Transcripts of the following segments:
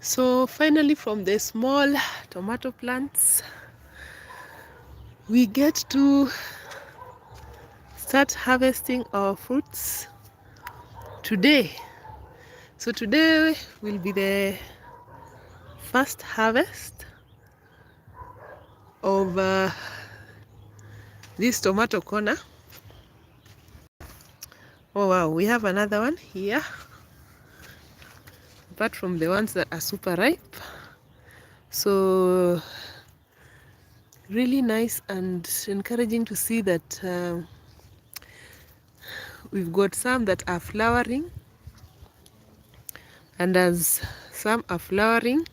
So finally, from the small tomato plants, we get to start harvesting our fruits today. So today will be the first harvest of this tomato corner. Oh wow, we have another one here, apart from the ones that are super ripe. So really nice and encouraging to see that we've got some that are flowering, and as some are flowering,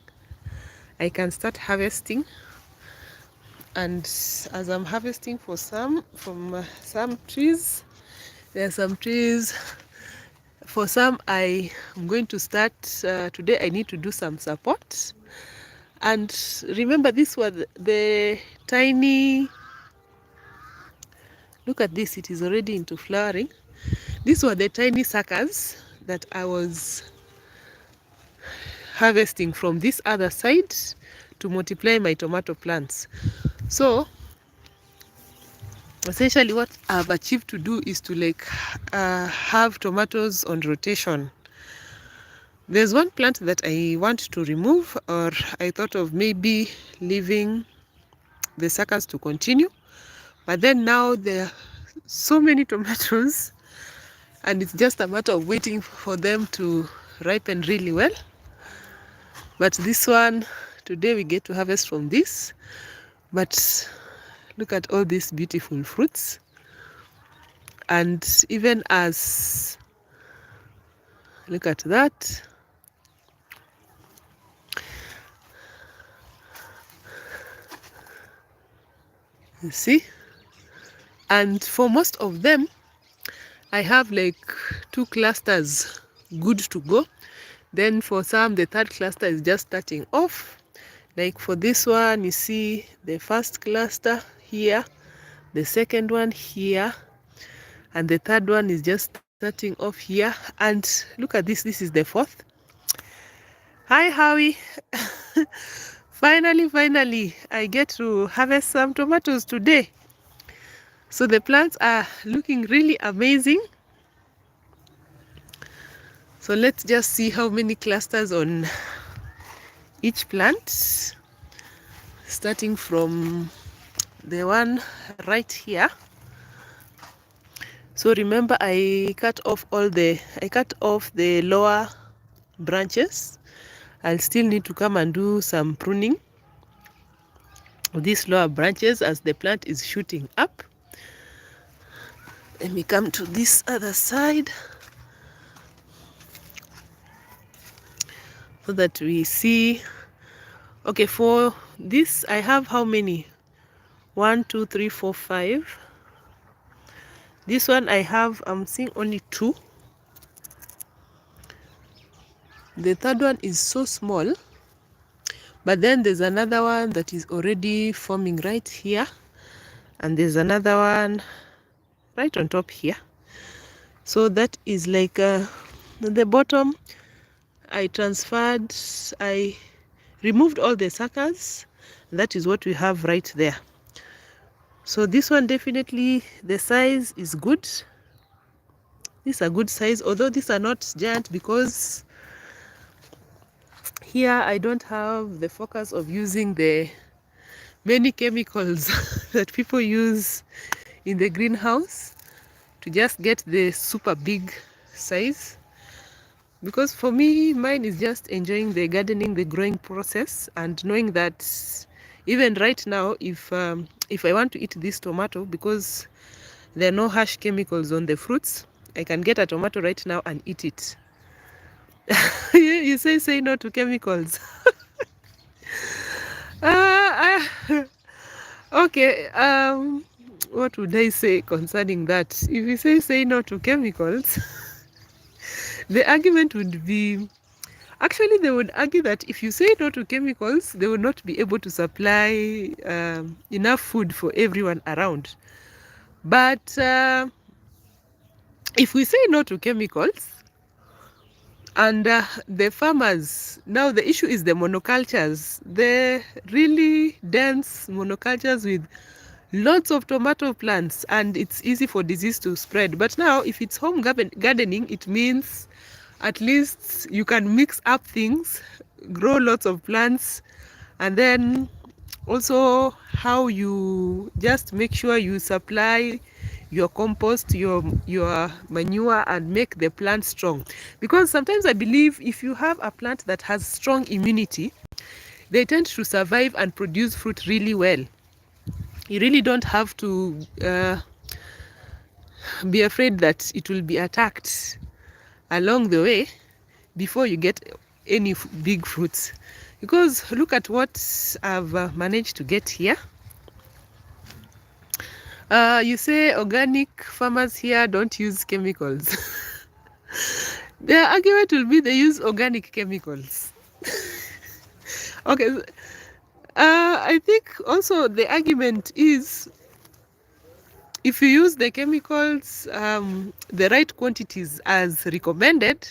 I can start harvesting. And as I'm harvesting for some from some trees, there are some trees. For some, I am going to start today. I need to do some support. And remember, this was the tiny. Look at this; it is already into flowering. These were the tiny suckers that I was harvesting from this other side to multiply my tomato plants. So essentially what I've achieved to do is to have tomatoes on rotation. There's one plant that I want to remove, or I thought of maybe leaving the suckers to continue, but then now there are so many tomatoes and it's just a matter of waiting for them to ripen really well. But this one, today we get to harvest from this. But look at all these beautiful fruits. And even as, look at that. You see? And for most of them, I have like 2 clusters good to go. Then for some, the 3rd cluster is just starting off. Like for this one, you see the first cluster here, the second one here, and the 3rd one is just starting off here. And look at this, this is the 4th. Hi, Howie. Finally, I get to harvest some tomatoes today. So the plants are looking really amazing. So let's just see how many clusters on each plant, starting from the one right here. So remember, I cut off the lower branches. I'll still need to come and do some pruning. these lower branches as the plant is shooting up. Let me come to this other side so that we see. Okay, for this I have how many? 1, 2, 3, 4, 5. This one I have, I'm seeing only 2. The third one is so small, but then there's another one that is already forming right here, and there's another one right on top here. So that is like the bottom. I removed all the suckers. That is what we have right there. So this one definitely, the size is good. These are good size, although these are not giant because here I don't have the focus of using the many chemicals that people use in the greenhouse to just get the super big size. Because for me, mine is just enjoying the gardening, the growing process, and knowing that even right now, if I want to eat this tomato, because there are no harsh chemicals on the fruits, I can get a tomato right now and eat it. You say no to chemicals. Okay, what would I say concerning that? If you say no to chemicals, the argument would be, actually they would argue that if you say no to chemicals, they will not be able to supply enough food for everyone around. But if we say no to chemicals, and the farmers, now the issue is the monocultures, the really dense monocultures with lots of tomato plants, and it's easy for disease to spread. But now if it's home gardening, it means at least you can mix up things, grow lots of plants, and then also how you just make sure you supply your compost, your manure, and make the plant strong. Because sometimes I believe if you have a plant that has strong immunity, they tend to survive and produce fruit really well. You really don't have to be afraid that it will be attacked along the way before you get any big fruits. Because look at what I've managed to get here. You say organic farmers here don't use chemicals. Their argument will be they use organic chemicals. Okay, I think also the argument is if you use the chemicals, the right quantities as recommended,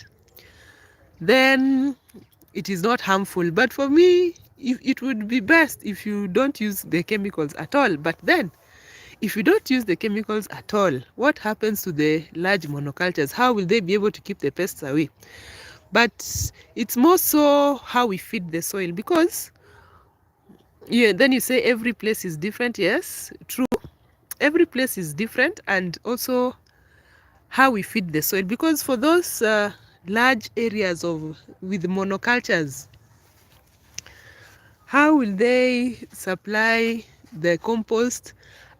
then it is not harmful. But for me, it would be best if you don't use the chemicals at all. But then if you don't use the chemicals at all, what happens to the large monocultures? How will they be able to keep the pests away? But it's more so how we feed the soil, because then you say every place is different. Yes, true. Every place is different, and also how we feed the soil, because for those large areas with monocultures, how will they supply the compost?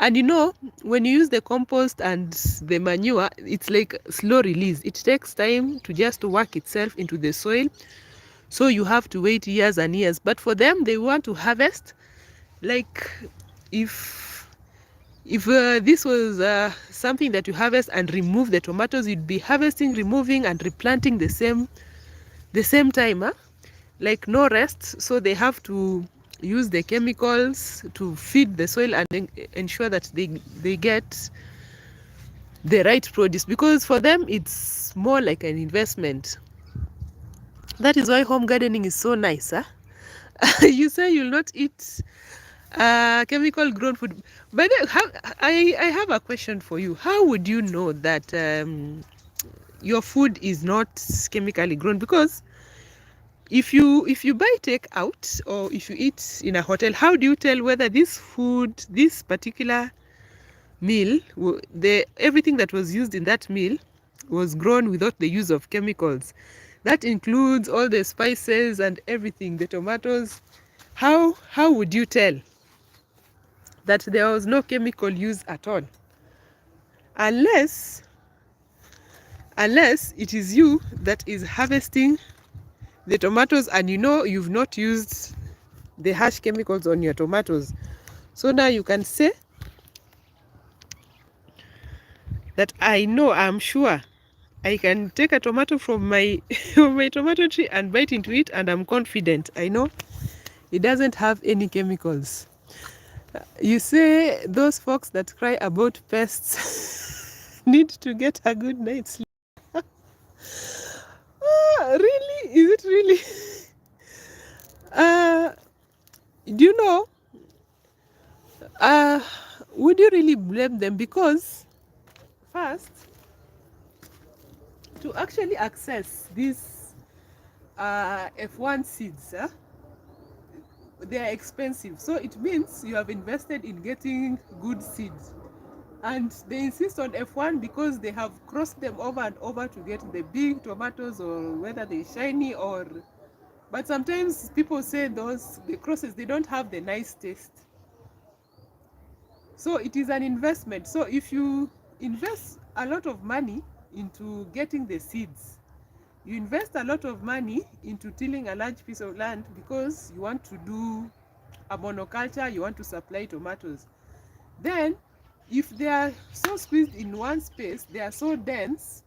And you know, when you use the compost and the manure, it's like slow release. It takes time to just work itself into the soil. So you have to wait years and years. But for them, they want to harvest. Like if this was something that you harvest and remove the tomatoes, you'd be harvesting, removing, and replanting the same time. Like no rest. So they have to use the chemicals to feed the soil and ensure that they get the right produce, because for them it's more like an investment. That is why home gardening is so nice. You say you'll not eat chemical grown food, but I have a question for you. How would you know that your food is not chemically grown? Because if you buy takeout or if you eat in a hotel, how do you tell whether this particular meal, everything that was used in that meal was grown without the use of chemicals? That includes all the spices and everything, the tomatoes. How would you tell? that there was no chemical use at all, unless it is you that is harvesting the tomatoes and you know you've not used the harsh chemicals on your tomatoes. So now you can say that I'm sure I can take a tomato from my my tomato tree and bite into it, and I'm confident I know it doesn't have any chemicals. You say those folks that cry about pests need to get a good night's sleep. Really? Is it really? Do you know? Would you really blame them? Because first, to actually access these F1 seeds, they are expensive. So it means you have invested in getting good seeds. And they insist on F1 because they have crossed them over and over to get the big tomatoes, or whether they're shiny or... But sometimes people say the crosses, they don't have the nice taste. So it is an investment. So if you invest a lot of money into getting the seeds, you invest a lot of money into tilling a large piece of land because you want to do a monoculture, you want to supply tomatoes. Then, if they are so squeezed in one space, they are so dense,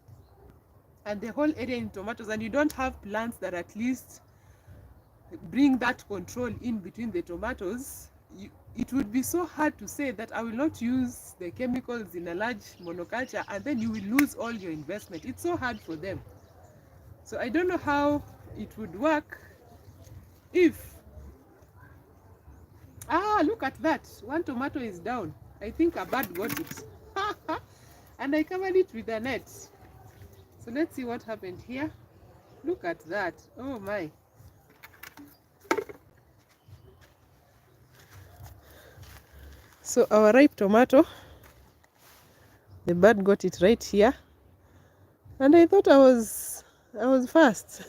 and the whole area in tomatoes, and you don't have plants that at least bring that control in between the tomatoes, it would be so hard to say that I will not use the chemicals in a large monoculture, and then you will lose all your investment. It's so hard for them. So I don't know how it would work if... look at that. One tomato is down. I think a bird got it. And I covered it with a net. So let's see what happened here. Look at that. Oh my. So our ripe tomato, the bird got it right here. And I thought I was fast.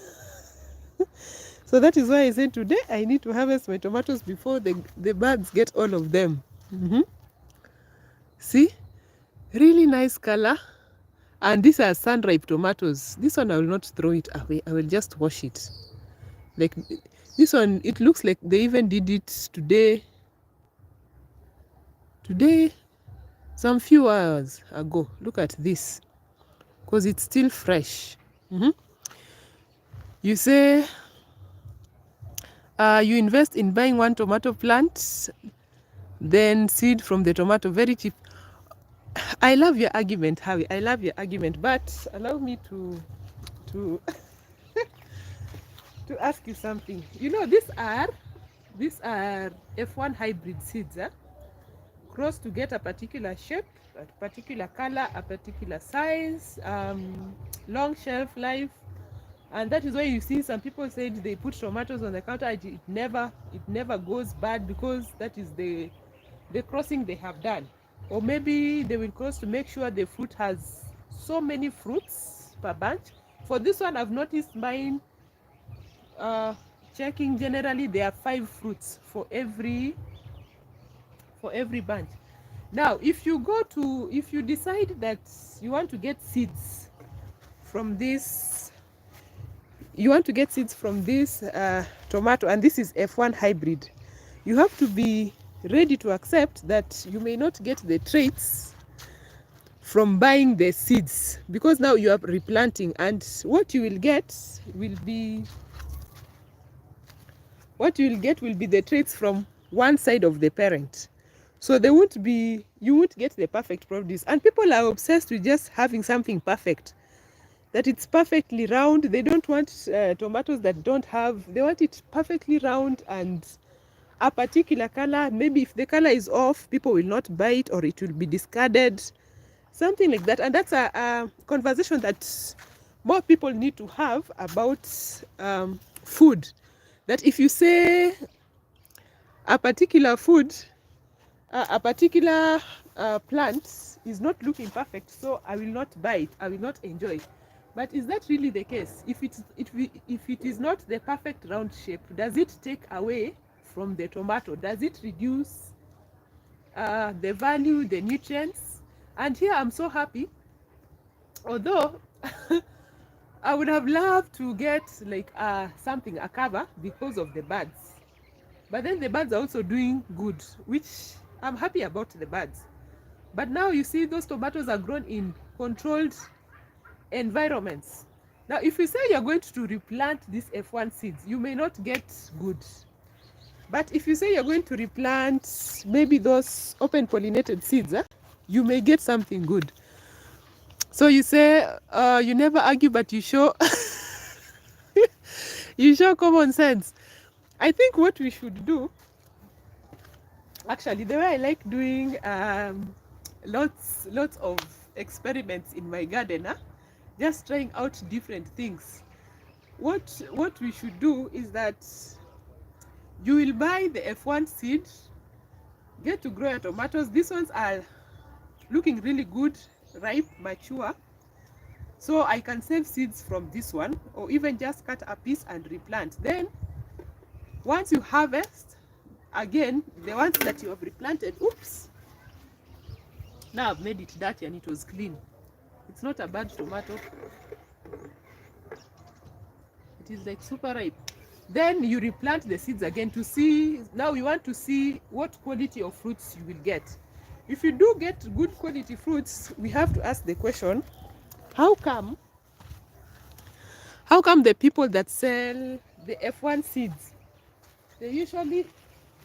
So that is why I said today I need to harvest my tomatoes before the birds get all of them. See? Really nice color. And these are sun-ripe tomatoes. This one I will not throw it away. I will just wash it. Like this one, it looks like they even did it today. Some few hours ago. Look at this. Because it's still fresh. You say you invest in buying one tomato plant, then seed from the tomato, very cheap. I love your argument, Howie. I love your argument, but allow me to to ask you something. You know, these are F1 hybrid seeds, crossed to get a particular shape, a particular color, a particular size, long shelf life. And that is why you see some people said they put tomatoes on the counter, it never goes bad, because that is the crossing they have done. Or maybe they will cross to make sure the fruit has so many fruits per bunch. For this one, I've noticed mine checking, generally there are 5 fruits for every bunch. Now, if you decide that you want to get seeds from this, tomato, and this is F1 hybrid, you have to be ready to accept that you may not get the traits from buying the seeds, because now you are replanting, and what you will get will be the traits from one side of the parent. So you won't get the perfect produce. And people are obsessed with just having something perfect, that it's perfectly round. They don't want tomatoes that they want it perfectly round and a particular color. Maybe if the color is off, people will not buy it, or it will be discarded, something like that. And that's a conversation that more people need to have about food. That if you say a particular food, a particular plant is not looking perfect, so I will not buy it, I will not enjoy it. But is that really the case? If it is not the perfect round shape, does it take away from the tomato? Does it reduce the value, the nutrients. And here I'm so happy, although I would have loved to get like something, a cover, because of the birds. But then the birds are also doing good, which I'm happy about the birds. But now you see those tomatoes are grown in controlled environments. Now, if you say you're going to replant these F1 seeds, you may not get good. But if you say you're going to replant maybe those open pollinated seeds, you may get something good. So you say you never argue, but you show you show common sense. I think what we should do, actually, the way I like doing lots of experiments in my garden, just trying out different things. What we should do is that you will buy the F1 seed, get to grow your tomatoes. These ones are looking really good, ripe, mature. So I can save seeds from this one, or even just cut a piece and replant. Then once you harvest, again, the ones that you have replanted, oops, now I've made it dirty and it was clean. It's not a bad tomato. It is like super ripe. Then you replant the seeds again to see, now we want to see what quality of fruits you will get. If you do get good quality fruits, we have to ask the question, how come the people that sell the F1 seeds, they usually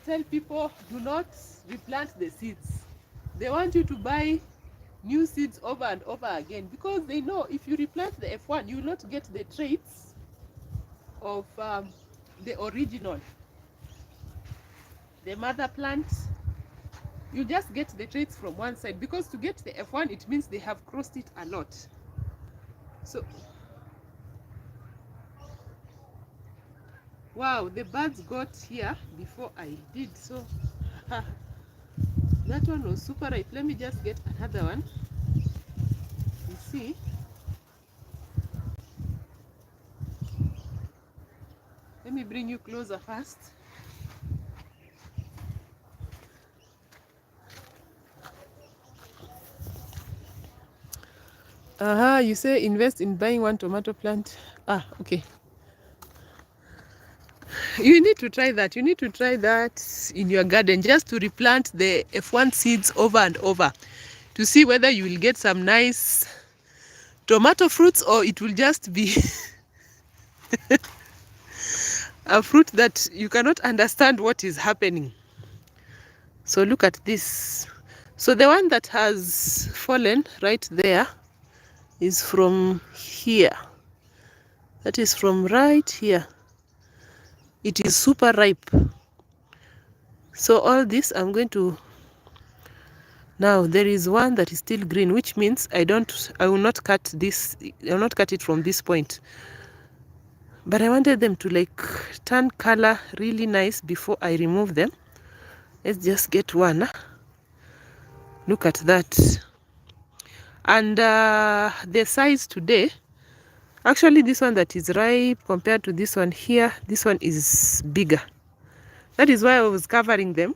tell people do not replant the seeds. They want you to buy new seeds over and over again, because they know if you replant the F1, you will not get the traits of the original, the mother plant. You just get the traits from one side, because to get the F1, it means they have crossed it a lot. So, wow, the birds got here before I did. So that one was super ripe. Let me just get another one. You see, let me bring you closer first. You say invest in buying one tomato plant. Okay. You need to try that. You need to try that in your garden, just to replant the F1 seeds over and over, to see whether you will get some nice tomato fruits, or it will just be a fruit that you cannot understand what is happening. So look at this. So the one that has fallen right there is from here. That is from right here. It is super ripe. So all this I'm going to, now there is one that is still green, which means I will not cut this, I will not cut it from this point. But I wanted them to like turn color really nice before I remove them. Let's just get one. Look at that. And the size today, actually this one that is ripe compared to this one here, this one is bigger. That is why I was covering them,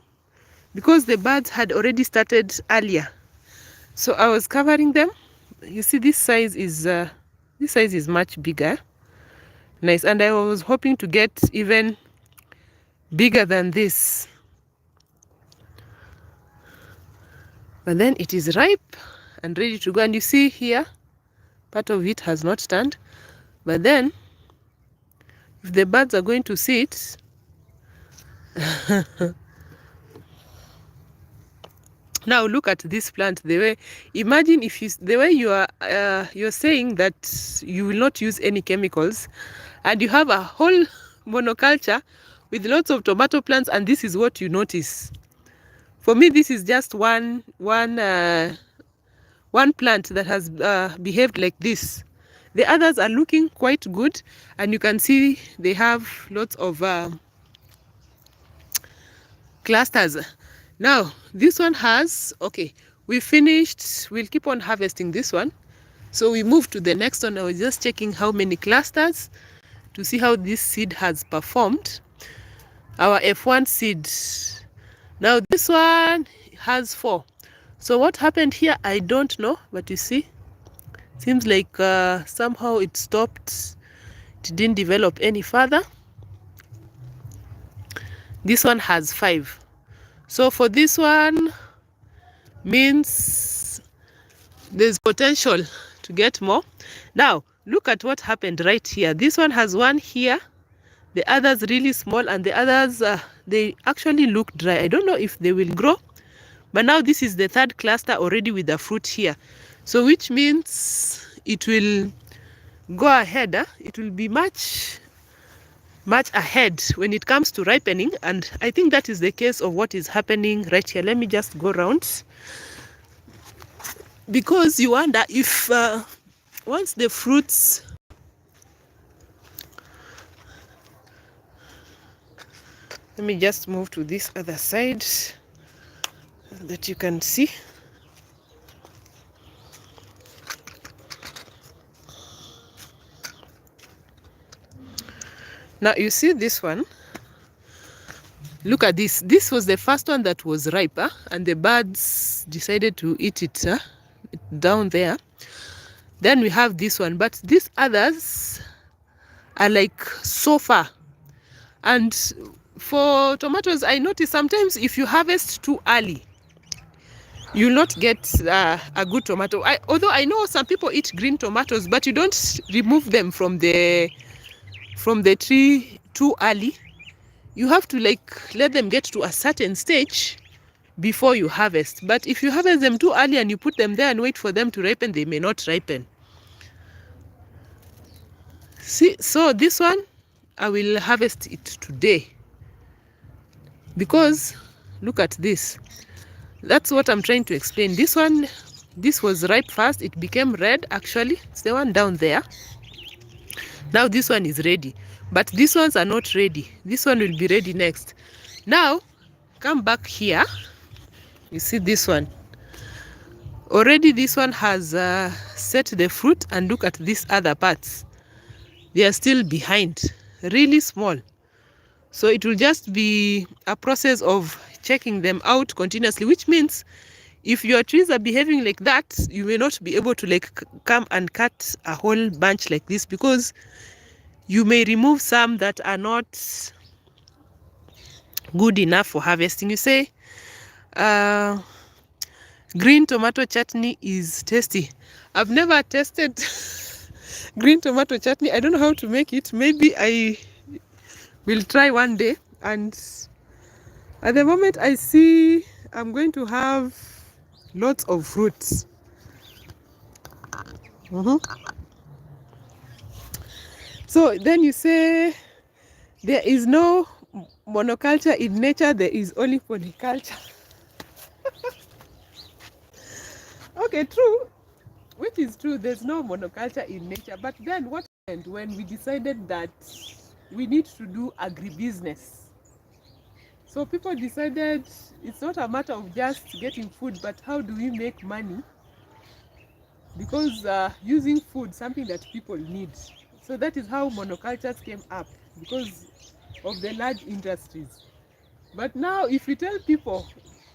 because the birds had already started earlier. So I was covering them. You see, this size is much bigger. Nice. And I was hoping to get even bigger than this. But then it is ripe and ready to go. And you see here, part of it has not turned. But then, if the birds are going to see it, now look at this plant. The way, imagine if the way you are, you're saying that you will not use any chemicals, and you have a whole monoculture with lots of tomato plants, and this is what you notice. For me, this is just one plant that has behaved like this. The others are looking quite good, and you can see they have lots of clusters. Now, this one has, okay, we finished. We'll keep on harvesting this one. So we move to the next one. I was just checking how many clusters to see how this seed has performed. Our F1 seed. Now this one has 4. So what happened here, I don't know, but you see, seems like somehow it stopped. It didn't develop any further. This one has 5. So for this one, means there's potential to get more. Now, look at what happened right here. This one has 1 here. The others really small, and the others, they actually look dry. I don't know if they will grow. But now this is the 3rd cluster already with the fruit here. So which means it will go ahead. It will be much ahead when it comes to ripening. And I think that is the case of what is happening right here. Let me just go around. Because you wonder if once the fruits... Let me just move to this other side so that you can see. Now you see this one. Look at this. This was the first one that was ripe, and the birds decided to eat it down there. Then we have this one, but these others are like so far. And for tomatoes, I notice sometimes if you harvest too early, you'll not get a good tomato. Although I know some people eat green tomatoes, but you don't remove them from the tree too early. You have to like let them get to a certain stage before you harvest. But if you harvest them too early and you put them there and wait for them to ripen, they may not ripen. See, so this one, I will harvest it today. Because, look at this. That's what I'm trying to explain. This one, this was ripe first. It became red, actually. It's the one down there. Now this one is ready. But these ones are not ready. This one will be ready next. Now, come back here. You see this one. Already this one has set the fruit, and look at these other parts. They are still behind, really small. So it will just be a process of checking them out continuously, which means if your trees are behaving like that, you may not be able to like come and cut a whole bunch like this, because you may remove some that are not good enough for harvesting. You say, green tomato chutney is tasty. I've never tasted green tomato chutney. I don't know how to make it. Maybe I will try one day. And at the moment I see I'm going to have lots of fruits. So then you say there is no monoculture in nature, there is only polyculture. Okay, true. Which is true, there's no monoculture in nature. But then what happened when we decided that we need to do agribusiness? So people decided it's not a matter of just getting food, but how do we make money? Because using food, something that people need. So that is how monocultures came up, because of the large industries. But now if you tell people,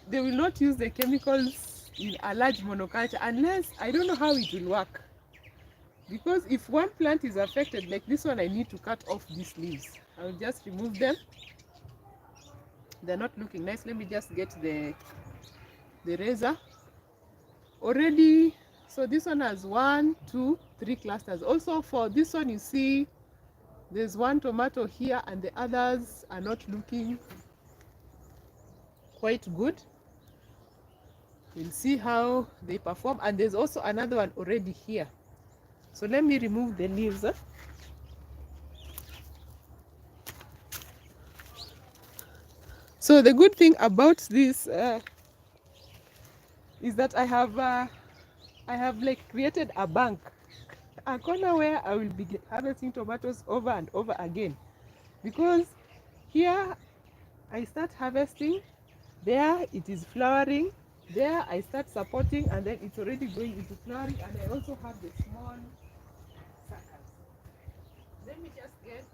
they will not use the chemicals in a large monoculture unless, I don't know how it will work. Because if one plant is affected, like this one, I need to cut off these leaves. I'll just remove them. They're not looking nice. Let me just get the razor. Already, so this one has 1, 2, 3 clusters. Also for this one, you see there's one tomato here and the others are not looking quite good. We'll see how they perform. And there's also another one already here. So let me remove the leaves. So the good thing about this is that I have like created a bank, a corner where I will be harvesting tomatoes over and over again. Because here I start harvesting, there it is flowering, there I start supporting, and then it's already going into flowering. And I also have the small suckers. Let me just get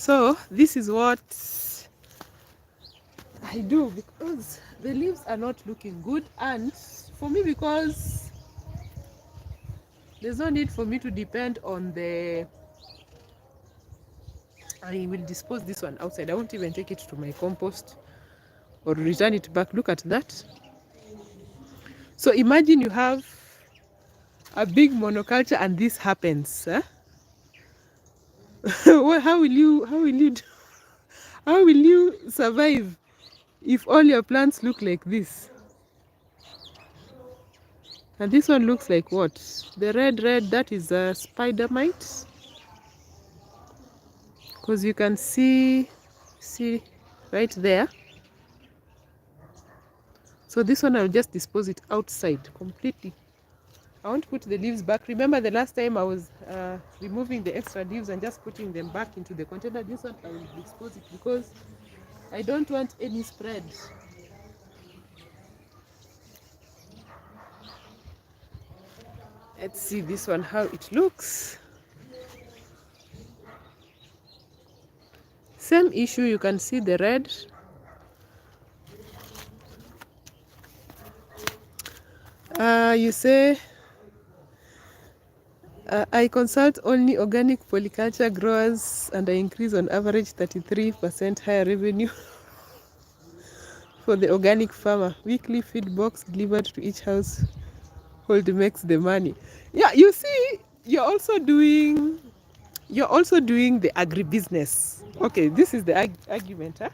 So this is what I do, because the leaves are not looking good, and for me, because there's no need for me to depend on the, I will dispose this one outside. I won't even take it to my compost or return it back. Look at that. So imagine you have a big monoculture and this happens. Huh? Well, how will you survive if all your plants look like this? And this one looks like what? The red, that is a spider mite. Because you can see right there. So this one I'll just dispose it outside completely. I won't put the leaves back. Remember the last time I was removing the extra leaves and just putting them back into the container? This one I will dispose it because I don't want any spread. Let's see this one, how it looks. Same issue, you can see the red. You say, I consult only organic polyculture growers and I increase on average 33% higher revenue for the organic farmer. Weekly feed box delivered to each household makes the money. Yeah, you see, you're also doing the agribusiness. Okay, this is the argument. Huh?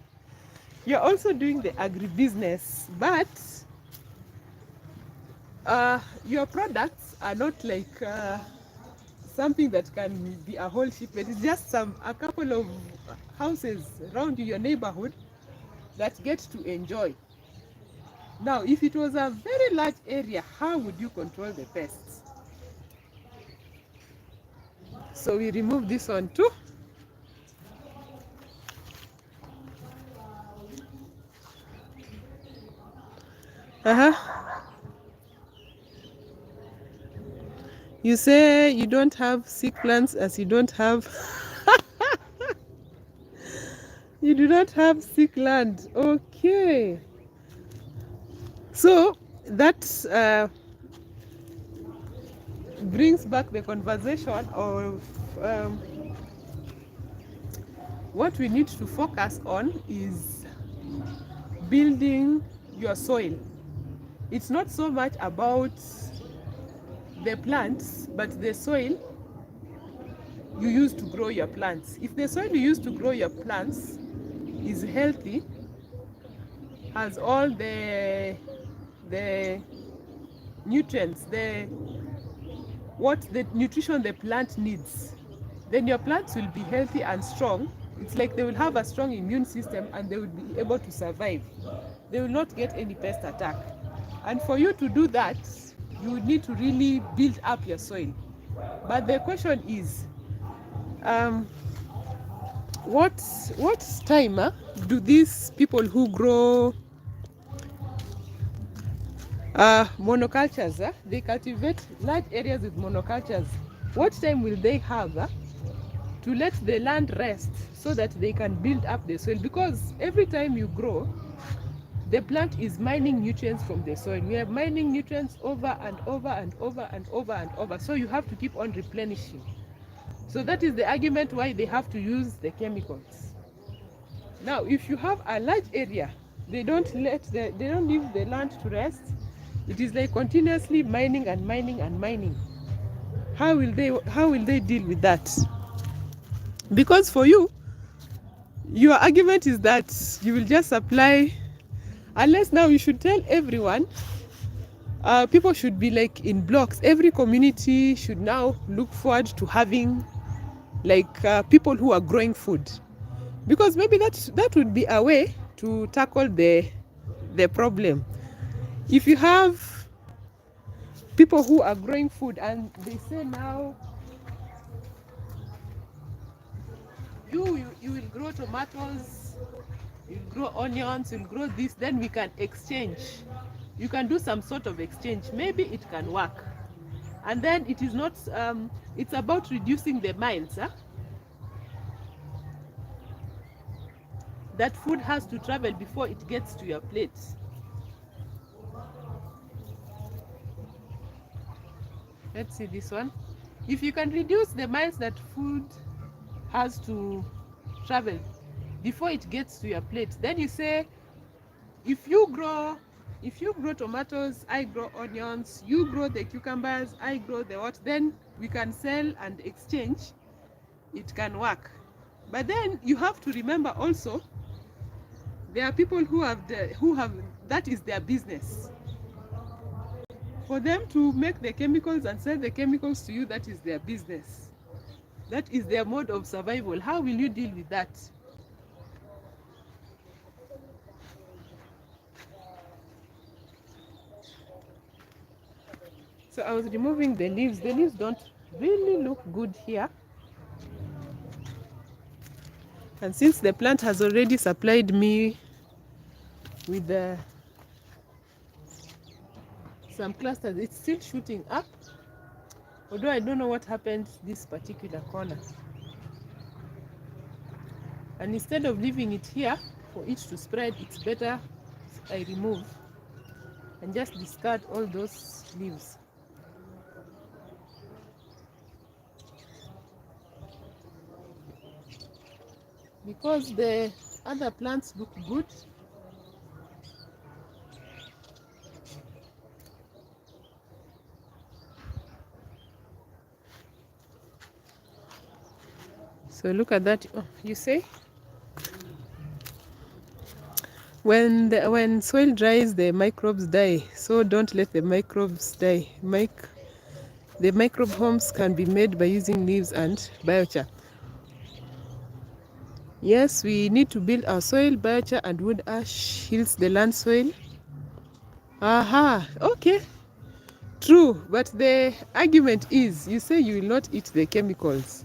You're also doing the agribusiness, but your products are not like something that can be a whole shipment. It's just a couple of houses around your neighborhood that get to enjoy. Now, if it was a very large area, how would you control the pests? So we remove this one too. You say you don't have sick plants as you don't have you do not have sick land. Okay. So that brings back the conversation of what we need to focus on is building your soil. It's not so much about the plants, but the soil you use to grow your plants. If the soil you use to grow your plants is healthy, has all the nutrients, the nutrition the plant needs, then your plants will be healthy and strong. It's like they will have a strong immune system and they will be able to survive. They will not get any pest attack. And for you to do that, you need to really build up your soil. But the question is, what time do these people who grow monocultures, they cultivate large areas with monocultures, what time will they have to let the land rest so that they can build up the soil? Because every time you grow, the plant is mining nutrients from the soil. We are mining nutrients over and over and over and over and over. So you have to keep on replenishing. So that is the argument why they have to use the chemicals. Now, if you have a large area, they don't leave the land to rest. It is like continuously mining and mining and mining. How will they deal with that? Because for you, your argument is that you will just supply. Unless now you should tell everyone, people should be like in blocks. Every community should now look forward to having like people who are growing food, because maybe that would be a way to tackle the problem. If you have people who are growing food and they say now you will grow tomatoes, you'll grow onions, you'll grow this, then we can exchange. You can do some sort of exchange. Maybe it can work. And then it is not, it's about reducing the miles. that food has to travel before it gets to your plate. Let's see this one. If you can reduce the miles that food has to travel before it gets to your plate, then you say, if you grow tomatoes, I grow onions, you grow the cucumbers, I grow the what, then we can sell and exchange. It can work. But then you have to remember also, there are people who have that is their business. For them to make the chemicals and sell the chemicals to you, that is their business. That is their mode of survival. How will you deal with that? So I was removing the leaves. The leaves don't really look good here. And since the plant has already supplied me with some clusters, it's still shooting up. Although I don't know what happened this particular corner. And instead of leaving it here for it to spread, it's better I remove and just discard all those leaves. Because the other plants look good. So look at that. Oh, you say when soil dries, the microbes die. So don't let the microbes die. The microbe homes can be made by using leaves and biochar. Yes, we need to build our soil. Biochar and wood ash heals the land soil. Aha, okay. True, but the argument is, you say you will not eat the chemicals.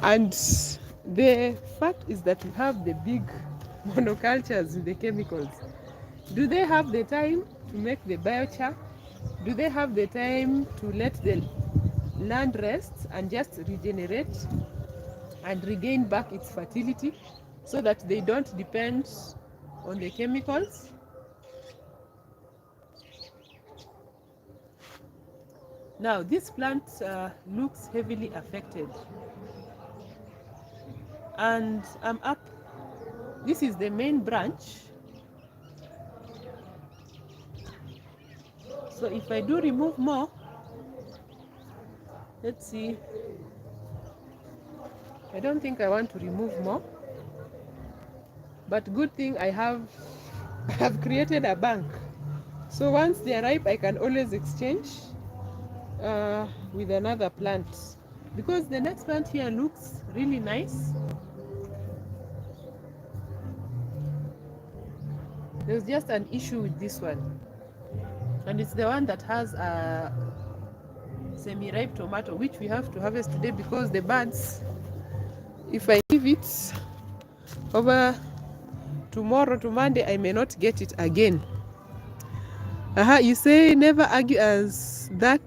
And the fact is that we have the big monocultures with the chemicals. Do they have the time to make the biochar? Do they have the time to let the land rest and just regenerate and regain back its fertility so that they don't depend on the chemicals? Now this plant looks heavily affected, and I'm up. This is the main branch. So if I do remove more, let's see. I don't think I want to remove more, but good thing I have created a bank. So once they are ripe, I can always exchange with another plant, because the next plant here looks really nice. There's just an issue with this one, and it's the one that has a semi-ripe tomato, which we have to harvest today because the birds, if I leave it over tomorrow to Monday, I may not get it again. You say never argue, as that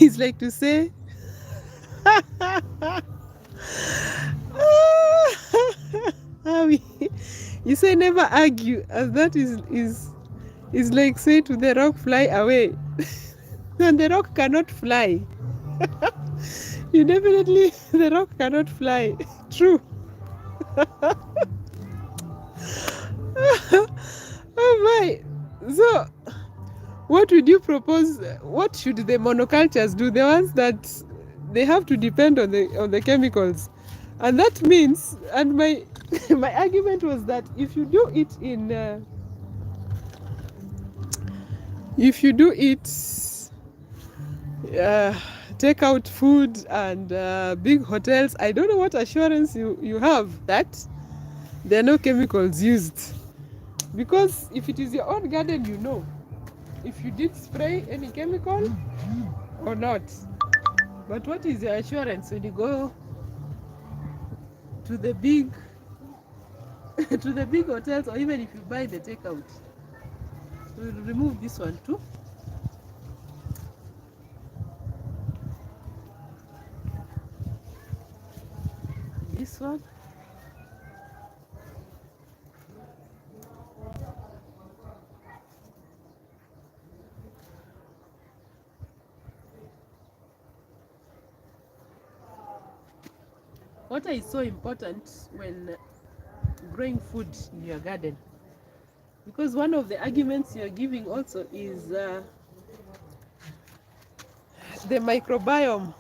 is like to say you say never argue, as that is like say to the rock, fly away. And the rock cannot fly. You definitely, the rock cannot fly. True. Oh my. So what would you propose? What should the monocultures do? The ones that they have to depend on the chemicals. And that means, and my my argument was that if you do it in take out food and big hotels, I don't know what assurance you have that there are no chemicals used. Because if it is your own garden, you know if you did spray any chemical or not. But what is your assurance when you go to the big to the big hotels, or even if you buy the takeout? So we'll remove this one too. This one. Water is so important when growing food in your garden, because one of the arguments you're giving also is the microbiome.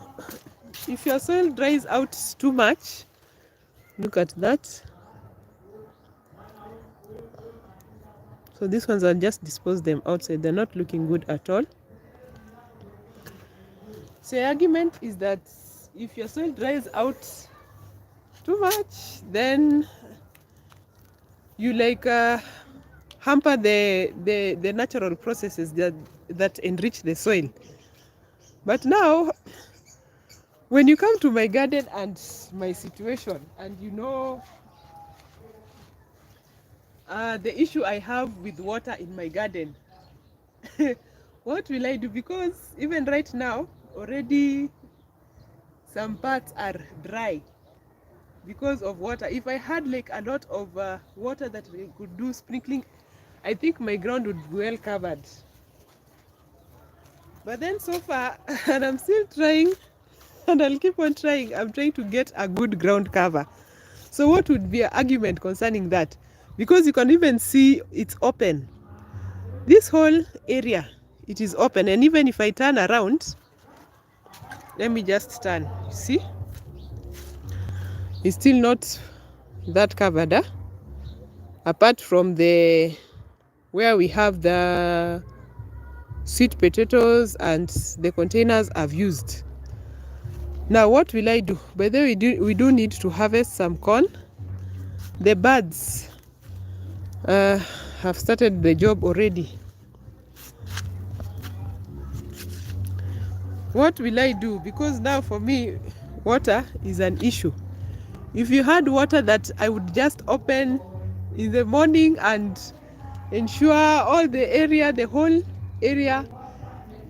If your soil dries out too much, look at that. So these ones, I'll just dispose them outside. They're not looking good at all. So the argument is that if your soil dries out too much, then you like hamper the natural processes that enrich the soil. But now, when you come to my garden and my situation, and you know the issue I have with water in my garden, what will I do? Because even right now, already some parts are dry because of water. If I had like a lot of water that we could do sprinkling, I think my ground would be well covered. But then so far, and I'm still trying, and I'll keep on trying, I'm trying to get a good ground cover. So what would be an argument concerning that? Because you can even see it's open. This whole area, it is open. And even if I turn around, let me just turn, you see? It's still not that covered, huh? Apart from the where we have the sweet potatoes and the containers I've used. Now what will I do? By the way, we do need to harvest some corn. The birds have started the job already. What will I do? Because now for me, water is an issue. If you had water that I would just open in the morning and ensure all the area, the whole area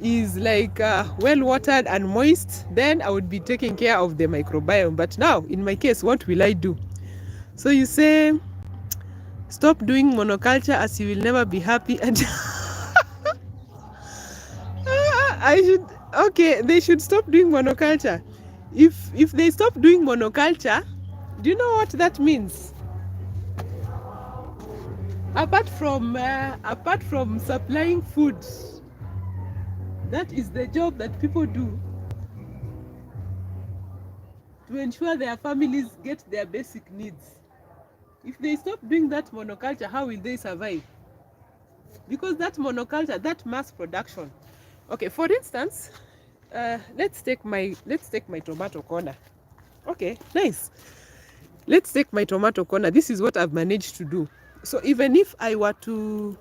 is like well watered and moist, then I would be taking care of the microbiome. But now in my case, what will I do? So you say stop doing monoculture as you will never be happy, and they should stop doing monoculture. If they stop doing monoculture, do you know what that means? Apart from supplying food, that is the job that people do to ensure their families get their basic needs. If they stop doing that monoculture, how will they survive? Because that monoculture, that mass production. Okay, for instance, let's take my tomato corner. Okay, nice. Let's take my tomato corner. This is what I've managed to do. So even if I were to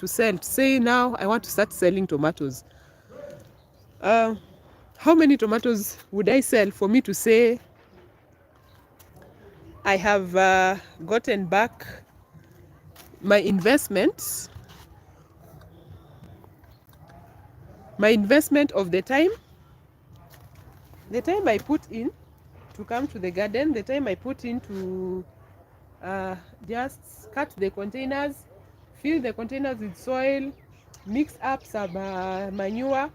sell, say now I want to start selling tomatoes, how many tomatoes would I sell for me to say I have gotten back my investment of the time I put in to come to the garden, the time I put in to just cut the containers, fill the containers with soil, mix up some manure,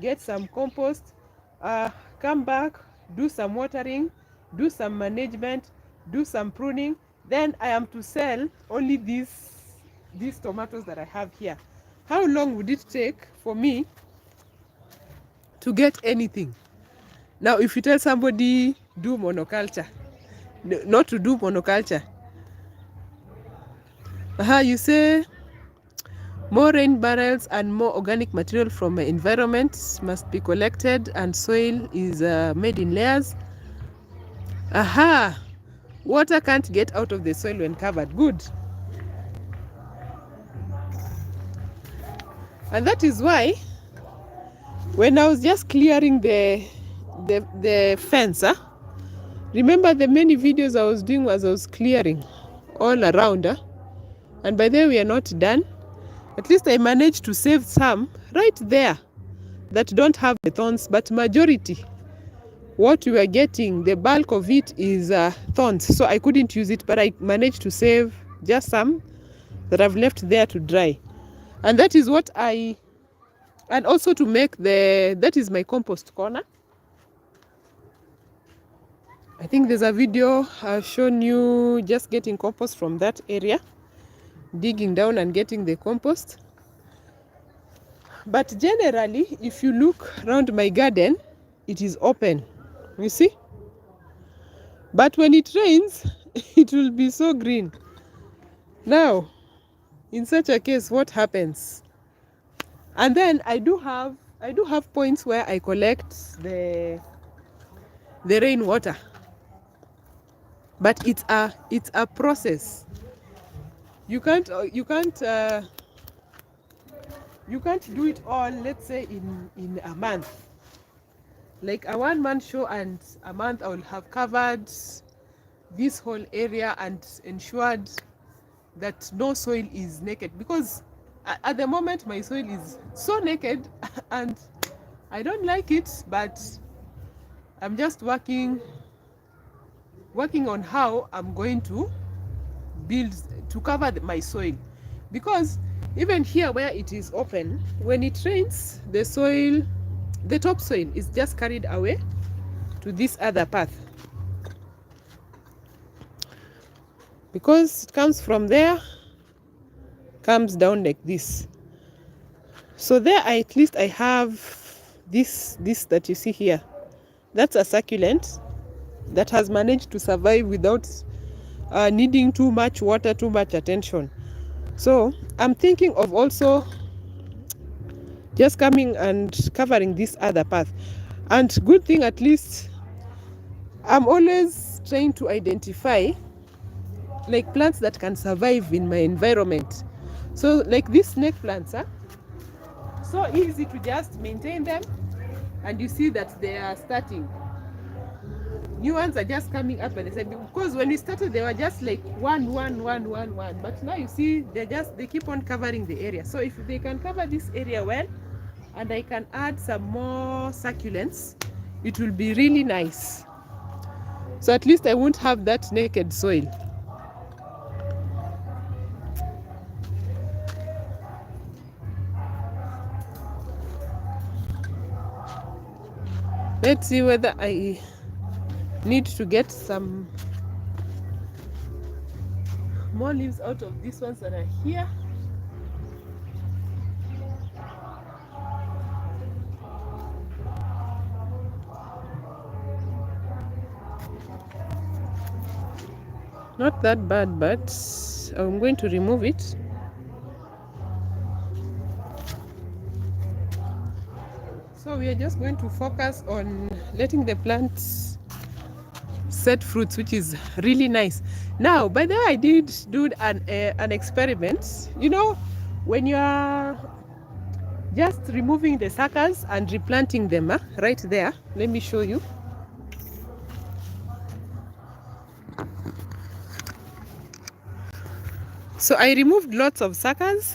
get some compost, come back, do some watering, do some management, do some pruning. Then I am to sell only these tomatoes that I have here. How long would it take for me to get anything? Now if you tell somebody do monoculture, not to do monoculture, you say more rain barrels and more organic material from my environment must be collected, and soil is made in layers. Water can't get out of the soil when covered. Good. And that is why when I was just clearing the fence, remember the many videos I was doing was I was clearing all around, and by the way we are not done. At least I managed to save some right there that don't have the thorns, but majority, what we were getting, the bulk of it is thorns, so I couldn't use it, but I managed to save just some that I've left there to dry. And that is what and also to make that is my compost corner. I think there's a video I've shown you just getting compost from that area, digging down and getting the compost. But generally, if you look around my garden, it is open, you see. But when it rains, it will be so green. Now, in such a case, what happens? And then I do have points where I collect the rainwater. But it's a process. You can't do it all, let's say in a month. Like a 1 month show, and a month I will have covered this whole area and ensured that no soil is naked, because at the moment my soil is so naked and I don't like it, but I'm just working on how I'm going to build to cover my soil, because even here where it is open, when it rains, the topsoil is just carried away to this other path, because it comes from there, comes down like this. So there at least I have this that you see here. That's a succulent that has managed to survive without needing too much water, too much attention. So I'm thinking of also just coming and covering this other path. And good thing, at least I'm always trying to identify like plants that can survive in my environment. So like these snake plants, so easy to just maintain them, and you see that they are starting. New ones are just coming up, and they say, because when we started they were just like one, but now you see they keep on covering the area. So if they can cover this area well, and I can add some more succulents, it will be really nice. So at least I won't have that naked soil. Let's see whether I need to get some more leaves out of these ones that are here. Not that bad, but I'm going to remove it. So we are just going to focus on letting the plants set fruits, which is really nice. Now, by the way, I did do an experiment. You know, when you are just removing the suckers and replanting them, right there. Let me show you. So I removed lots of suckers,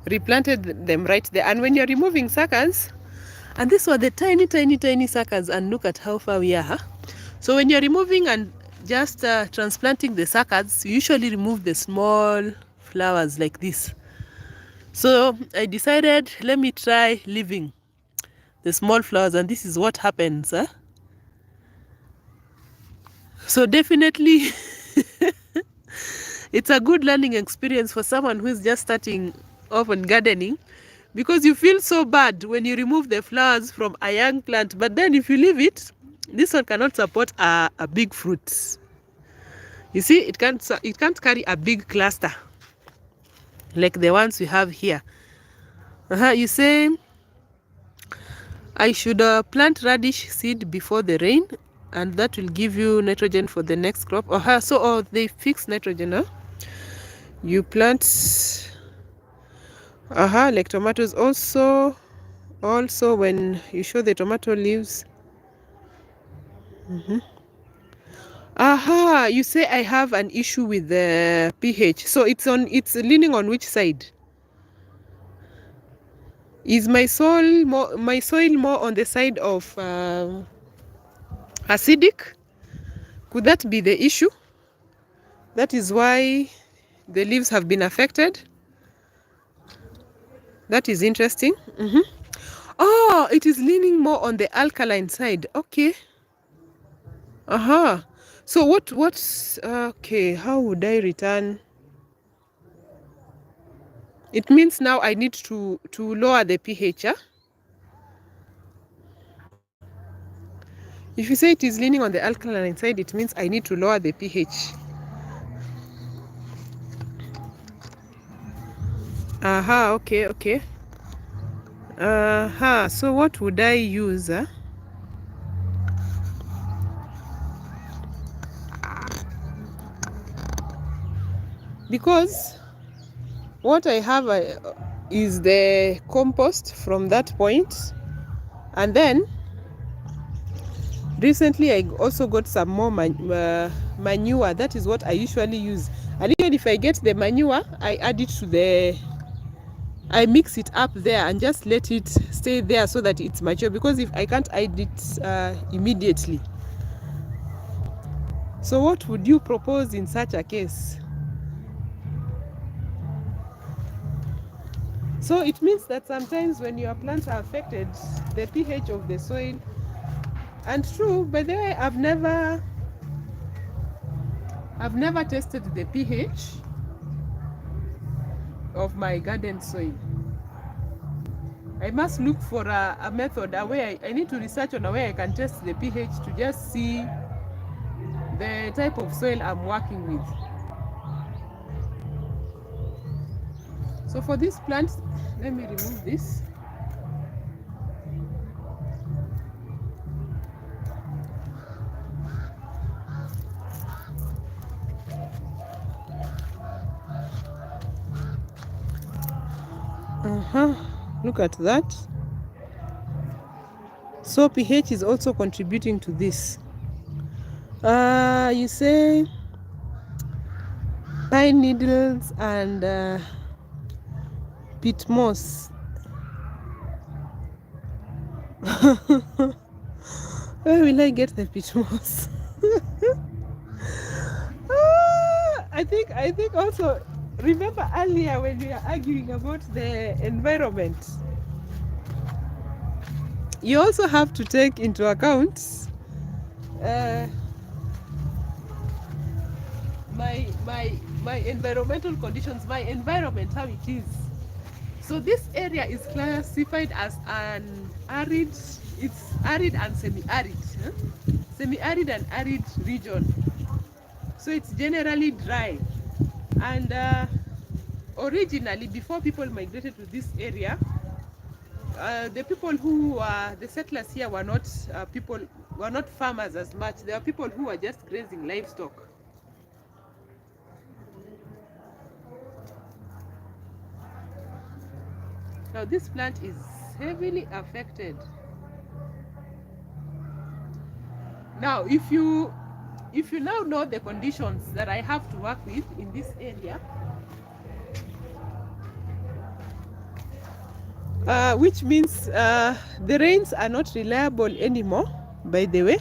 replanted them right there. And when you're removing suckers, and these were the tiny suckers, and look at how far we are. So when you're removing and just transplanting the suckers, you usually remove the small flowers like this. So I decided, let me try leaving the small flowers, and this is what happens. So definitely it's a good learning experience for someone who is just starting off on gardening, because you feel so bad when you remove the flowers from a young plant, but then if you leave it, this one cannot support a big fruit. You see, it can't carry a big cluster like the ones we have here. You say I should plant radish seed before the rain, and that will give you nitrogen for the next crop. So they fix nitrogen. You plant like tomatoes also when you show the tomato leaves. You say I have an issue with the pH. So it's leaning on which side? Is my soil more on the side of acidic? Could that be the issue? That is why the leaves have been affected. That is interesting. Oh, it is leaning more on the alkaline side. Okay. So what's okay, how would I return? It means now I need to lower the pH. If you say it is leaning on the alkaline side, it means I need to lower the pH. Okay. So what would I use? Because what I have is the compost from that point, and then recently I also got some more manure. That is what I usually use, and even if I get the manure, I add it to I mix it up there and just let it stay there so that it's mature, because if I can't add it immediately. So what would you propose in such a case? So it means that sometimes when your plants are affected, the pH of the soil, and true, by the way, I've never tested the pH of my garden soil. I must look for a method, a way I need to research on a way I can test the pH to just see the type of soil I'm working with. So for this plant, let me remove this. Look at that. So pH is also contributing to this. You say pine needles and peat moss. Where will I get the peat moss? I think also, remember earlier when we are arguing about the environment, you also have to take into account my environmental conditions, my environment, how it is. So this area is classified as an arid, it's arid and semi-arid, semi-arid and arid region. So it's generally dry. And originally, before people migrated to this area, the people who were the settlers here were not farmers as much. There were people who were just grazing livestock. Now this plant is heavily affected. Now if you now know the conditions that I have to work with in this area, which means the rains are not reliable anymore, by the way.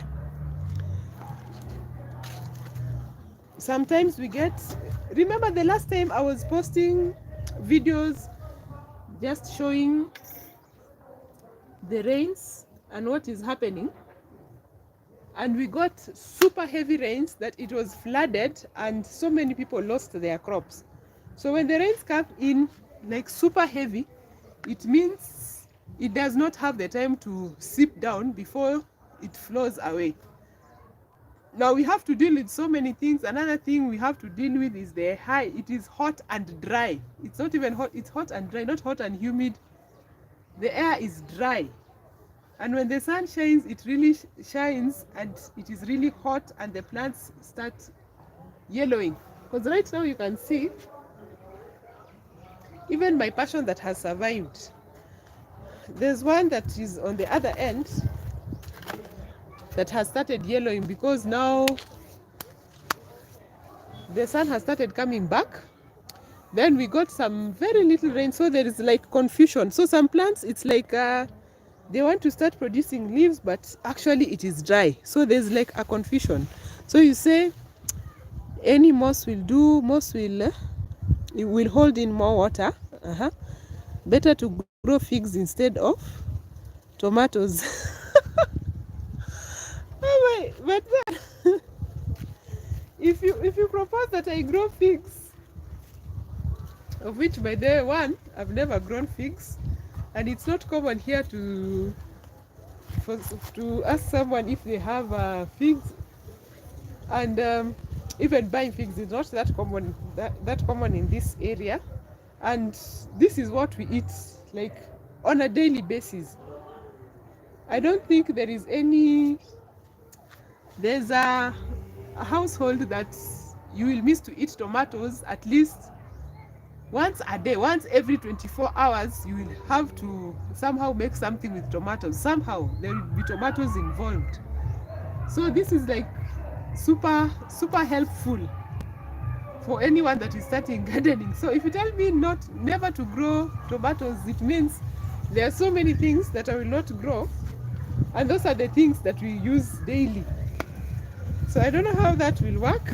Sometimes we get, remember the last time I was posting videos just showing the rains and what is happening, and we got super heavy rains that it was flooded and so many people lost their crops. So when the rains come in like super heavy, it means it does not have the time to seep down before it flows away. Now we have to deal with so many things. Another thing we have to deal with is it is hot and dry. It's not even hot, it's hot and dry, not hot and humid. The air is dry. And when the sun shines, it really shines and it is really hot and the plants start yellowing. Because right now you can see, even my passion that has survived, there's one that is on the other end that has started yellowing because now the sun has started coming back. Then we got some very little rain, so there is like confusion. So some plants, it's like they want to start producing leaves, but actually it is dry. So there's like a confusion. So you say any moss will do, moss will it will hold in more water. Better to grow figs instead of tomatoes. But suppose that I grow figs, of which by day one I've never grown figs, and it's not common here to ask someone if they have figs, and even buying figs is not that common in this area, and this is what we eat like on a daily basis. I don't think there's a household that you will miss to eat tomatoes at least once a day. Once every 24 hours you will have to somehow make something with tomatoes. Somehow there will be tomatoes involved. So this is like super helpful for anyone that is starting gardening. So if you tell me never to grow tomatoes, it means there are so many things that I will not grow, and those are the things that we use daily. So I don't know how that will work.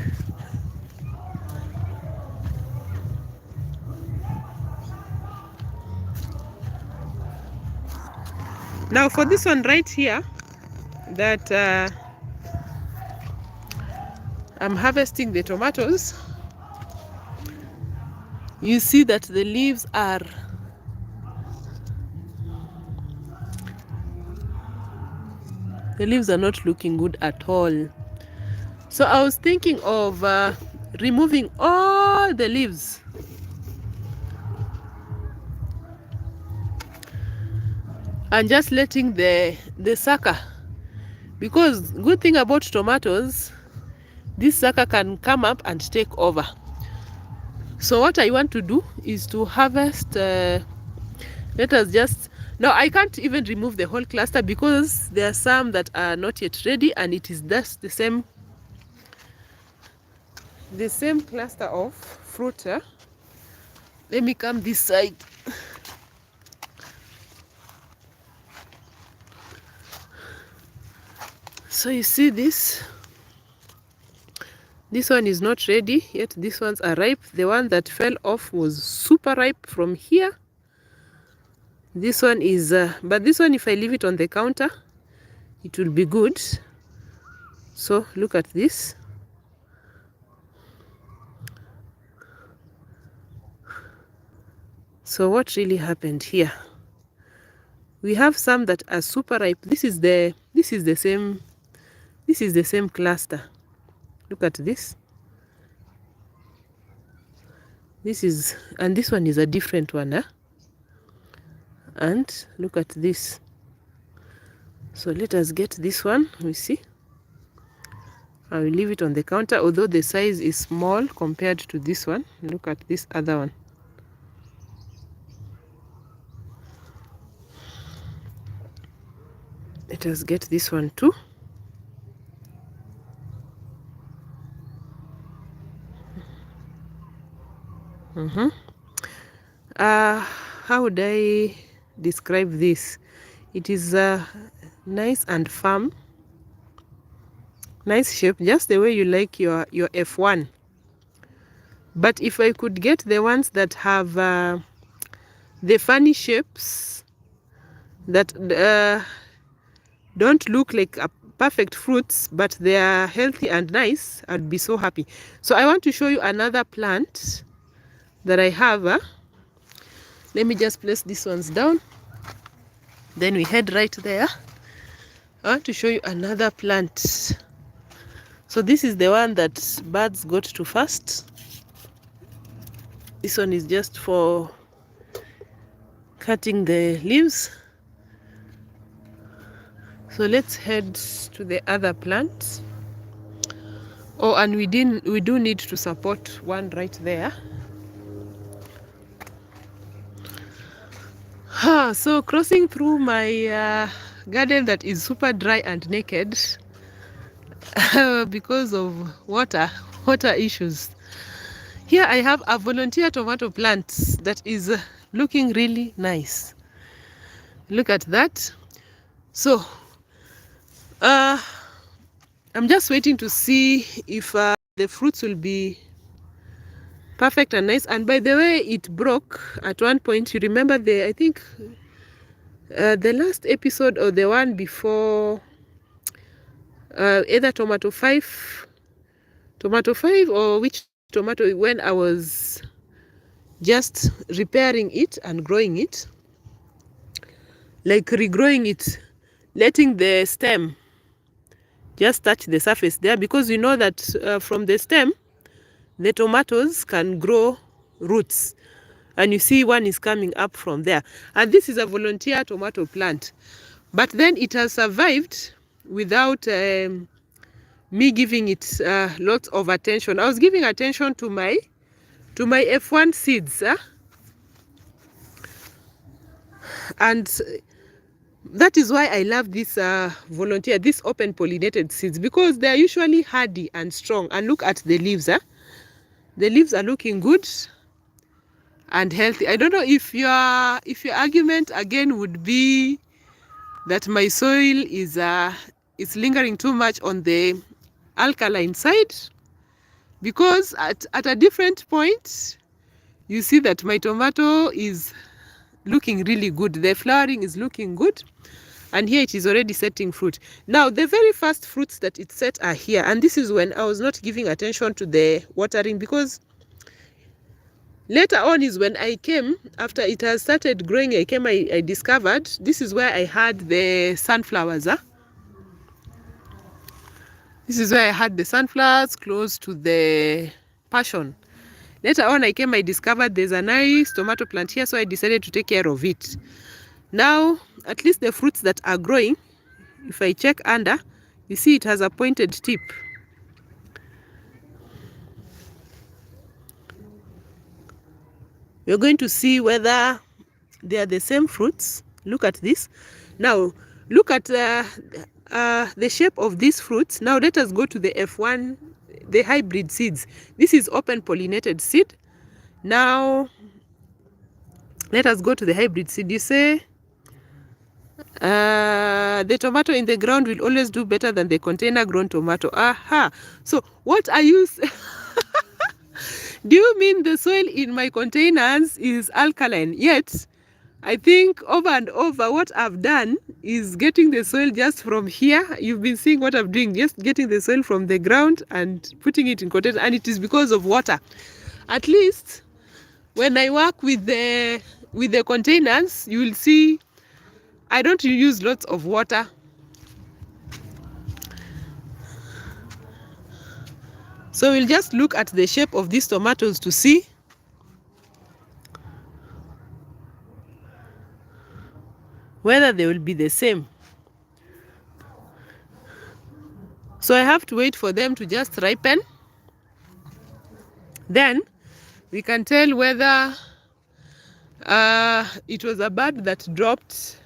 Now for this one right here that I'm harvesting the tomatoes, you see that the leaves are not looking good at all. So I was thinking of removing all the leaves. And just letting the sucker, because good thing about tomatoes, this sucker can come up and take over. So what I want to do is to harvest, let us just, now I can't even remove the whole cluster because there are some that are not yet ready, and it is just the same cluster of fruit. Let me come this side. So you see this one is not ready yet. These ones are ripe. The one that fell off was super ripe from here. This one is but this one, if I leave it on the counter, it will be good. So look at this. So what really happened here? We have some that are super ripe. This is the same cluster. Look at this. And this one is a different one. And look at this. So let us get this one. We see. I will leave it on the counter, although the size is small compared to this one. Look at this other one. Let us get this one too. How would I describe this? It is nice and firm, nice shape, just the way you like your F1. But if I could get the ones that have the funny shapes that don't look like perfect fruits, but they are healthy and nice, I'd be so happy. So I want to show you another plant that I have. Let me just place these ones down, then we head right there. I want to show you another plant. So this is the one that birds got to first. This one is just for cutting the leaves. So let's head to the other plant. Oh, and we do need to support one right there. So crossing through my garden that is super dry and naked because of water issues. Here I have a volunteer tomato plant that is looking really nice. Look at that. So I'm just waiting to see if the fruits will be perfect and nice. And by the way, it broke at one point. You remember I think the last episode or the one before, either tomato 5 tomato 5 or which tomato, when I was just repairing it and growing it, like regrowing it, letting the stem just touch the surface there, because you know that from the stem the tomatoes can grow roots, and you see one is coming up from there, and this is a volunteer tomato plant, but then it has survived without me giving it lots of attention. I was giving attention to my F1 seeds, and that is why I love this volunteer, this open pollinated seeds, because they are usually hardy and strong. And look at the leaves. The leaves are looking good and healthy. I don't know if your argument again would be that my soil is lingering too much on the alkaline side, because at a different point you see that my tomato is looking really good. The flowering is looking good, and here it is already setting fruit. Now the very first fruits that it set are here, and this is when I was not giving attention to the watering, because later on is when I came, after it has started growing, I discovered this is where I had the sunflowers. This is where I had the sunflowers close to the passion. Later on I discovered there's a nice tomato plant here, so I decided to take care of it. Now at least the fruits that are growing, if I check under, you see it has a pointed tip. We're going to see whether they are the same fruits. Look at this. Now look at the shape of these fruits. Now let us go to the F1, the hybrid seeds. This is open pollinated seed. Now let us go to the hybrid seed. You say the tomato in the ground will always do better than the container grown tomato. Aha. So what are you do you mean the soil in my containers is alkaline? Yet I think over and over what I've done is getting the soil just from here. You've been seeing what I'm doing, just getting the soil from the ground and putting it in containers, and it is because of water. At least when I work with the containers, you will see I don't use lots of water. So we'll just look at the shape of these tomatoes to see whether they will be the same. So I have to wait for them to just ripen. Then we can tell whether it was a bird that dropped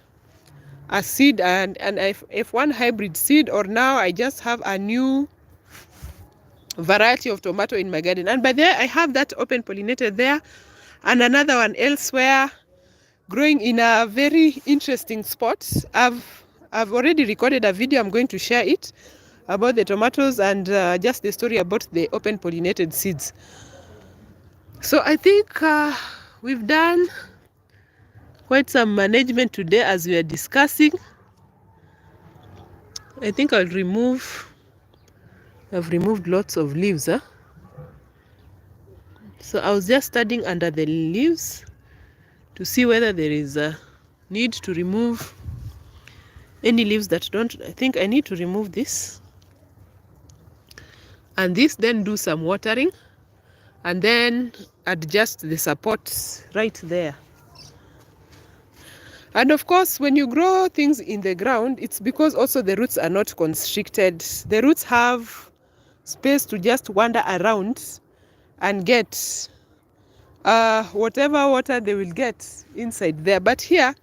a seed and F1 hybrid seed, or now I just have a new variety of tomato in my garden. And by there I have that open pollinated there, and another one elsewhere growing in a very interesting spot. I've already recorded a video. I'm going to share it about the tomatoes and just the story about the open pollinated seeds. So I think we've done quite some management today as we are discussing. I think I've removed lots of leaves. So I was just studying under the leaves to see whether there is a need to remove any leaves that don't. I think I need to remove this and this, then do some watering, and then adjust the supports right there. And of course, when you grow things in the ground, it's because also the roots are not constricted. The roots have space to just wander around and get whatever water they will get inside there. But here,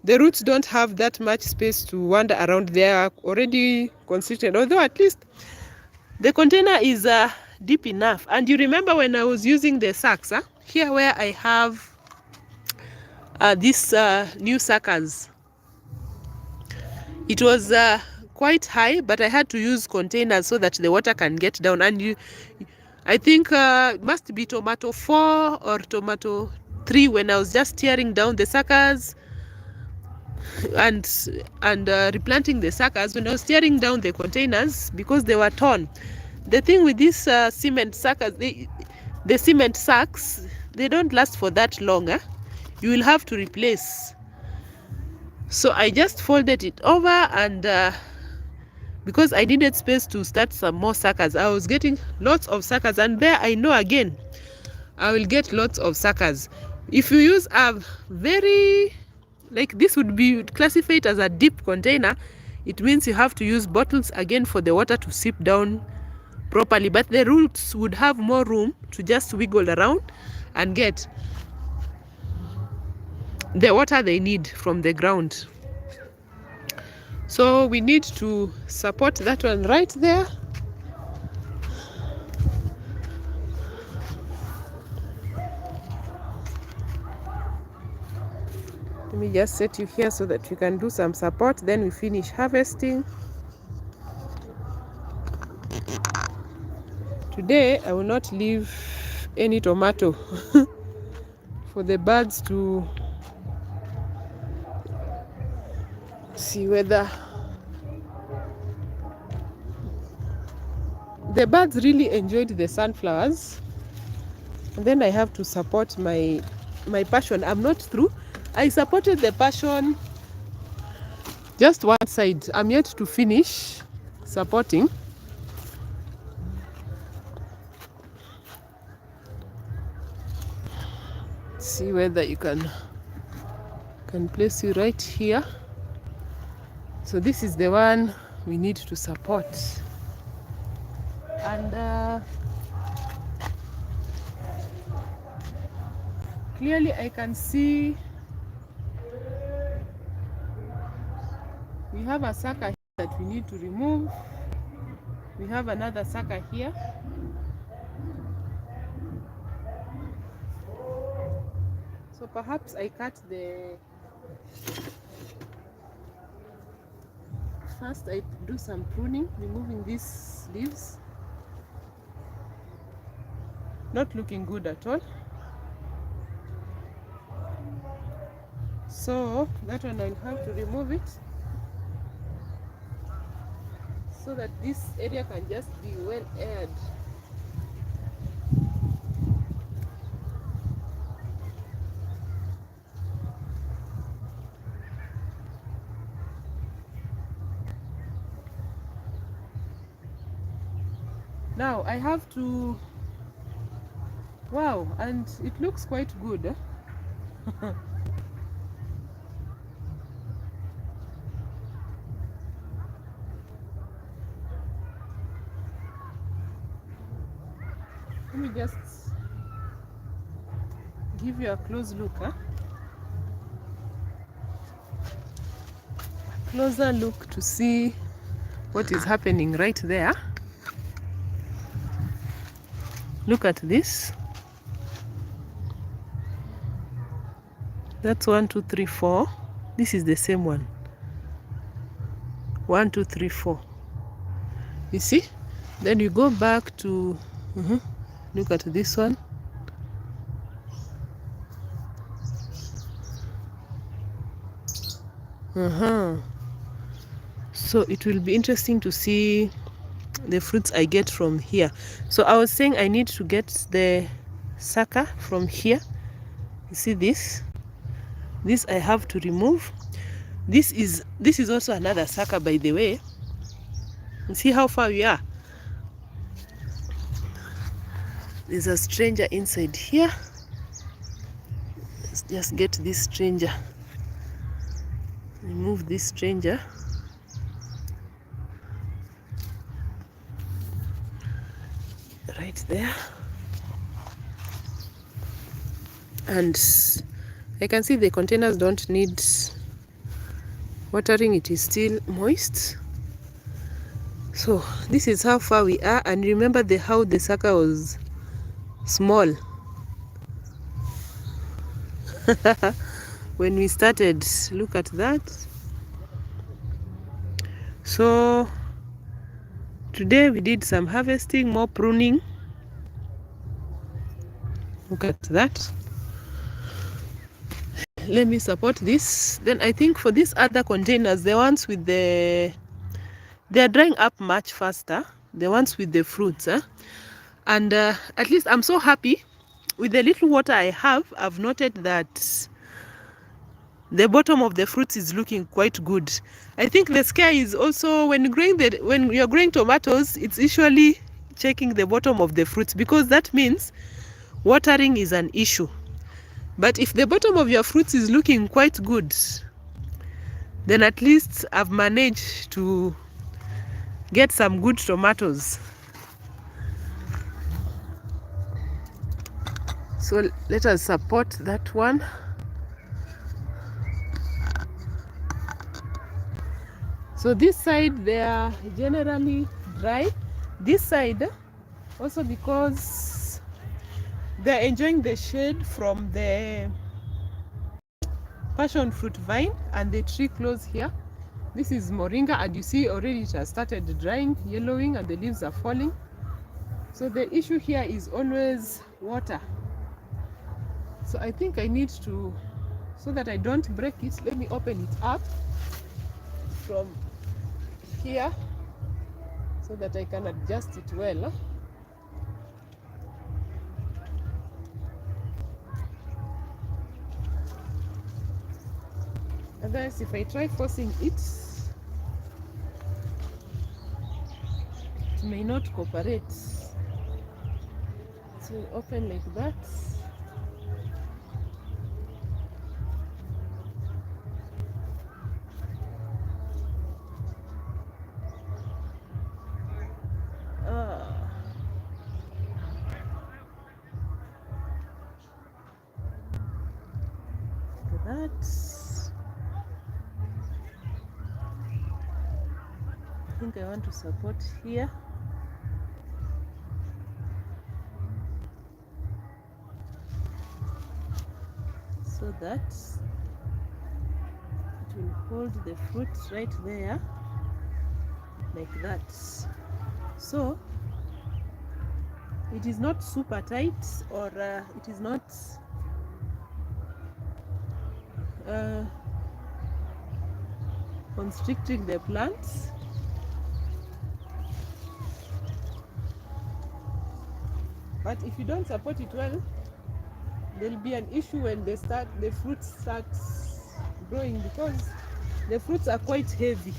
the roots don't have that much space to wander around. They are already constricted, although at least the container is deep enough. And you remember when I was using the sacks, here where I have these new suckers, it was quite high, but I had to use containers so that the water can get down. And I think it must be tomato 4 or tomato 3 when I was just tearing down the suckers and replanting the suckers. When I was tearing down the containers, because they were torn, The thing with these cement suckers, the cement sacks, they don't last for that long. You will have to replace. So I just folded it over, and because I needed space to start some more suckers, I was getting lots of suckers, and there I know again I will get lots of suckers. If you use a very, like this would be classified as a deep container, it means you have to use bottles again for the water to seep down properly, but the roots would have more room to just wiggle around and get the water they need from the ground. So we need to support that one right there. Let me just set you here so that you can do some support, then we finish harvesting. Today I will not leave any tomato for the birds to see whether the birds really enjoyed the sunflowers. And then I have to support my passion. I'm not through. I supported the passion just one side. I'm yet to finish supporting. See whether you can place you right here. So this is the one we need to support. And clearly I can see we have a sucker here that we need to remove. We have another sucker here. So perhaps I cut the... First I do some pruning, removing these leaves. Not looking good at all. So that one I'll have to remove it, so that this area can just be well aired. Now I have to... Wow, and it looks quite good. Let me just give you a close look. Closer look to see what is happening right there. Look at this. That's 1, 2, 3, 4. This is the same one. 1, 2, 3, 4. You see? Then you go back to... Look at this one. So it will be interesting to see the fruits I get from here. So I was saying I need to get the sucker from here. You see this? This I have to remove. This is also another sucker, by the way. You see how far we are? There's a stranger inside here. Let's just get this stranger. Remove this stranger. Right there. And I can see the containers don't need watering. It is still moist. So this is how far we are. And remember how the sucker was small when we started. Look at that. So today we did some harvesting, more pruning. Look at that. Let me support this. Then I think for these other containers, the ones with they're drying up much faster. the ones with the fruits. And at least I'm so happy with the little water I have. I've noted that the bottom of the fruits is looking quite good. I think the scare is also when you're growing tomatoes, it's usually checking the bottom of the fruits, because that means watering is an issue. But if the bottom of your fruits is looking quite good, then at least I've managed to get some good tomatoes. So let us support that one. So this side they are generally dry. This side also, because they're enjoying the shade from the passion fruit vine and the tree close here. This is moringa, and you see already it has started drying, yellowing, and the leaves are falling. So the issue here is always water. So I think I need to, so that I don't break it, let me open it up from here so that I can adjust it well. Otherwise, if I try forcing it, it may not cooperate. So open like that. That. I think I want to support here. So that it will hold the fruit right there, like that. So it is not super tight, or it is not constricting the plants. But if you don't support it well, there'll be an issue when the fruits start growing, because the fruits are quite heavy.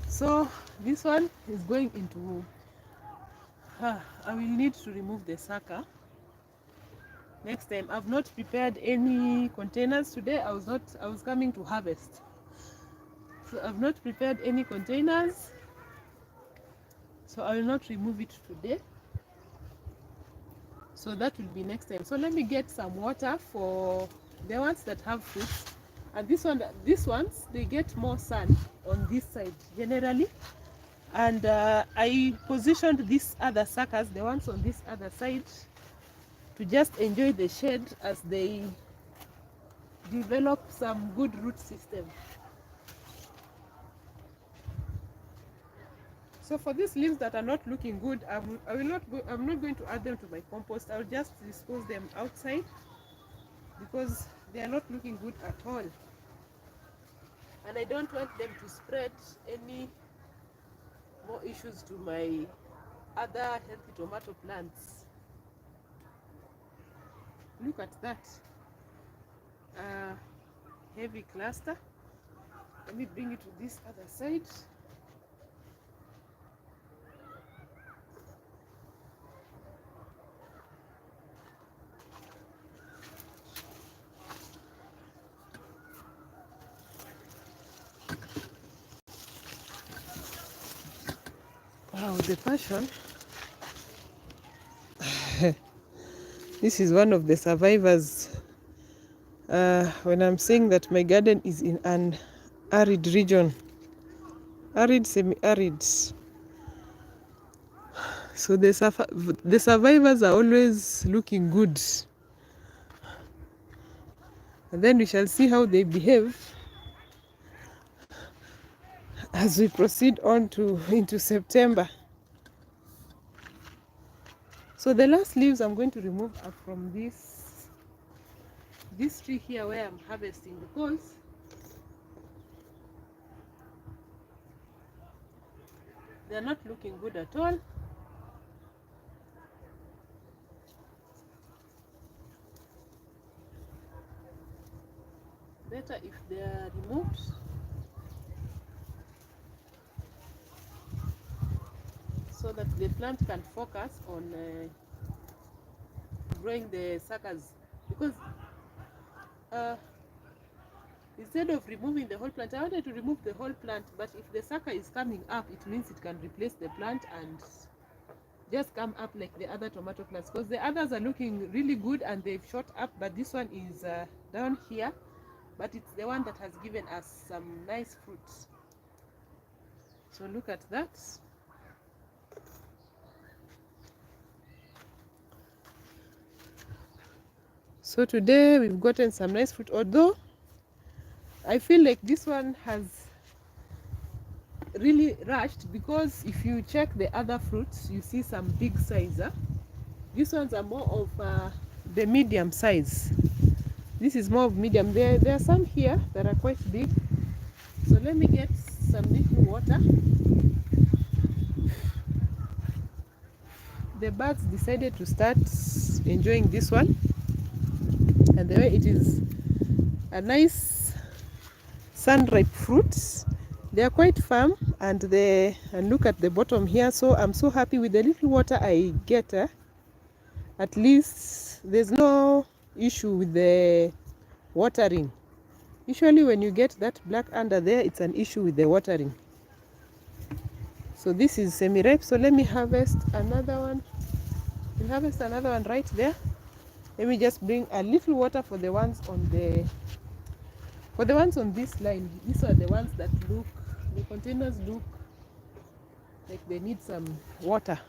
So this one is going into, I will need to remove the sucker next time. I've not prepared any containers today. I was coming to harvest, so I've not prepared any containers, so I will not remove it today. So that will be next time. So let me get some water for the ones that have fruits. And these ones, they get more sun on this side generally. And I positioned these other suckers, the ones on this other side, to just enjoy the shade as they develop some good root system. So for these leaves that are not looking good, I'm not going to add them to my compost. I'll just dispose them outside, because they are not looking good at all. And I don't want them to spread any more issues to my other healthy tomato plants. Look at that heavy cluster. Let me bring it to this other side. Wow, the passion. This is one of the survivors. When I'm saying that my garden is in an arid region, arid, semi-arid. So the survivors are always looking good. And then we shall see how they behave as we proceed on into September. So the last leaves I'm going to remove are from this tree here where I'm harvesting, because they're not looking good at all. Better if they are removed. So that the plant can focus on growing the suckers, because instead of removing the whole plant, I wanted to remove the whole plant, but if the sucker is coming up, it means it can replace the plant and just come up like the other tomato plants, because the others are looking really good and they've shot up, but this one is down here, but it's the one that has given us some nice fruits. So look at that. So today we've gotten some nice fruit, although I feel like this one has really rushed, because if you check the other fruits, you see some big size. These ones are more of the medium size. This is more of medium. There are some here that are quite big. So let me get some little water. The birds decided to start enjoying this one, and the way it is a nice sun-ripe fruit. They are quite firm, and look at the bottom here. So I'm so happy with the little water I get. At least there's no issue with the watering. Usually when you get that black under there, it's an issue with the watering. So this is semi-ripe. So let me harvest another one. We'll harvest another one right there. Let me just bring a little water for the ones on this line. These are the ones that the containers look like they need some water.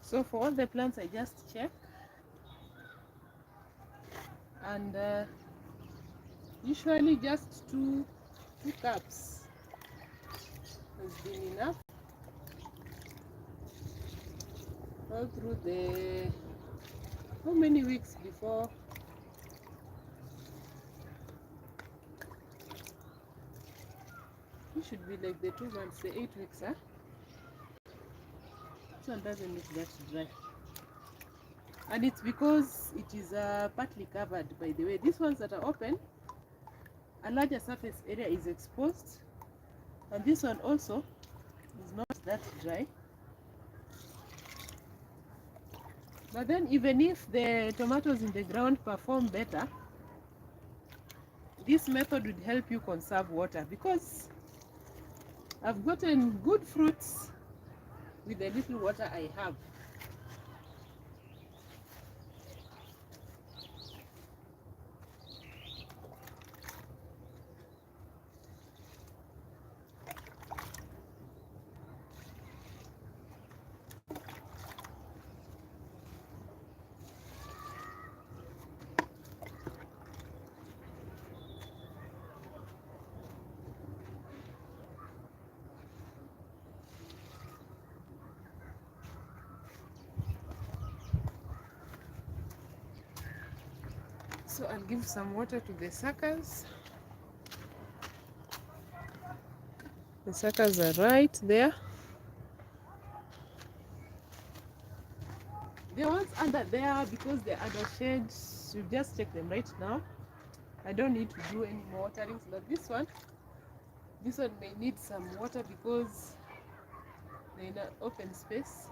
So for all the plants, I just check, and usually just two cups has been enough all through the how many weeks before. It should be like the 2 months, the 8 weeks. This one doesn't look that dry, and it's because it is partly covered. By the way, these ones that are open, a larger surface area is exposed, and this one also is not that dry. But then even if the tomatoes in the ground perform better, this method would help you conserve water, because I've gotten good fruits with the little water I have. So I'll give some water to the suckers. The suckers are right there. The ones under there, because they're under shade, you just check them right now. I don't need to do any more watering. But this one may need some water because they're in an open space.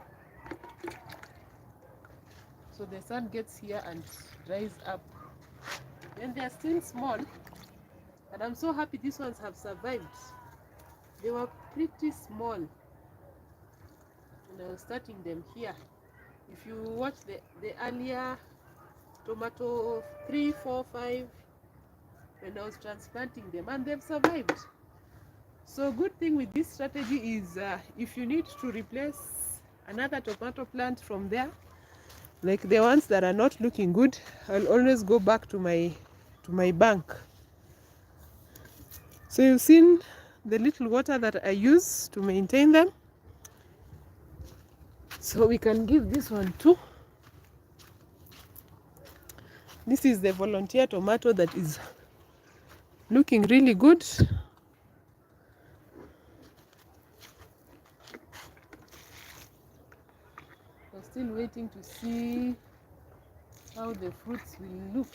So the sun gets here and dries up. And they're still small. And I'm so happy these ones have survived. They were pretty small. And I was starting them here. If you watch the earlier tomato 3, 4, 5, when I was transplanting them, and they've survived. So good thing with this strategy is if you need to replace another tomato plant from there, like the ones that are not looking good, I'll always go back to my bank. So you've seen the little water that I use to maintain them. So we can give this one too. This is the volunteer tomato that is looking really good. We're still waiting to see how the fruits will look.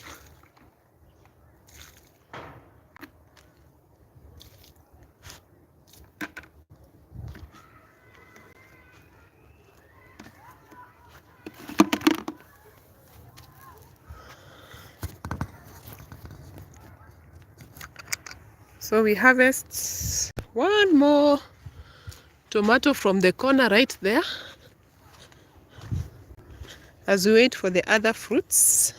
So we harvest one more tomato from the corner right there as we wait for the other fruits.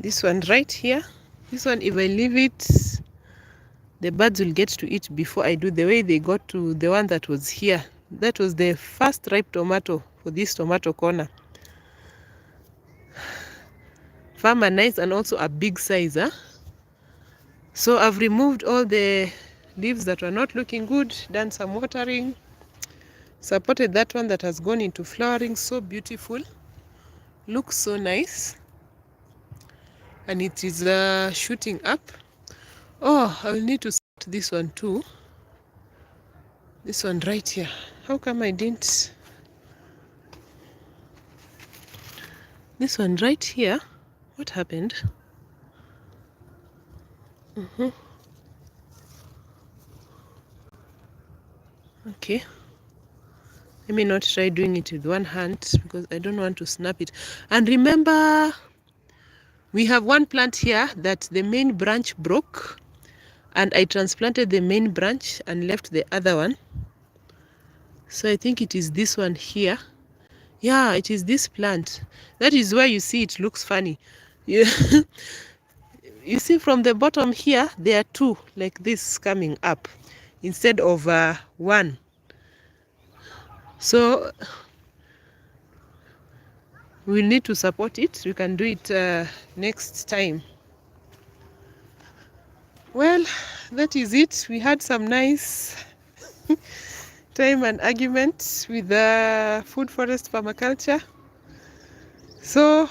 This one right here, this one, if I leave it, the birds will get to it before I do. The way they got to the one that was here, that was the first ripe tomato for this tomato corner. Farmer nice, and also a big size, huh? So I've removed all the leaves that were not looking good, done some watering, supported that one that has gone into flowering. So beautiful, looks so nice, and it is shooting up. Oh, I will need to start this one too. This one right here. How come I didn't? This one right here. What happened? Okay. Let me not try doing it with one hand because I don't want to snap it. And remember, we have one plant here that the main branch broke, and I transplanted the main branch and left the other one. So I think it is this one here. Yeah, it is this plant. That is why you see it looks funny. Yeah. You see from the bottom here, there are two like this coming up instead of one. So we'll need to support it. We can do it next time. Well, that is it. We had some nice time and argument with the food forest permaculture. So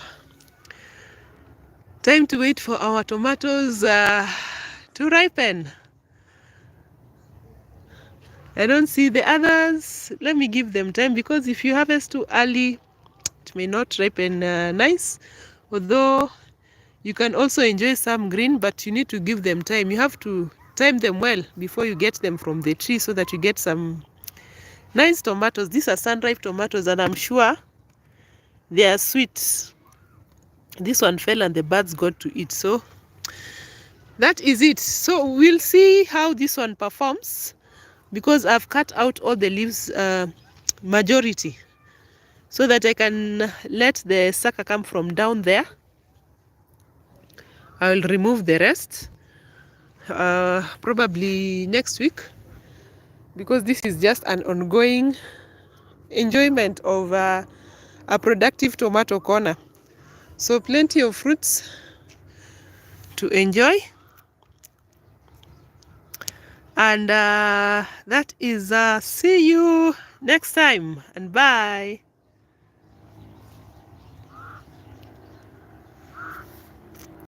time to wait for our tomatoes to ripen. I don't see the others. Let me give them time, because if you harvest too early, it may not ripen nice. Although you can also enjoy some green, but you need to give them time. You have to time them well before you get them from the tree so that you get some nice tomatoes. These are sun-ripe tomatoes, and I'm sure they are sweet. This one fell and the birds got to it. So that is it. So we'll see how this one performs, because I've cut out all the leaves, majority, so that I can let the sucker come from down there. I will remove the rest probably next week, because this is just an ongoing enjoyment of a productive tomato corner. So plenty of fruits to enjoy. And that is see you next time, and bye.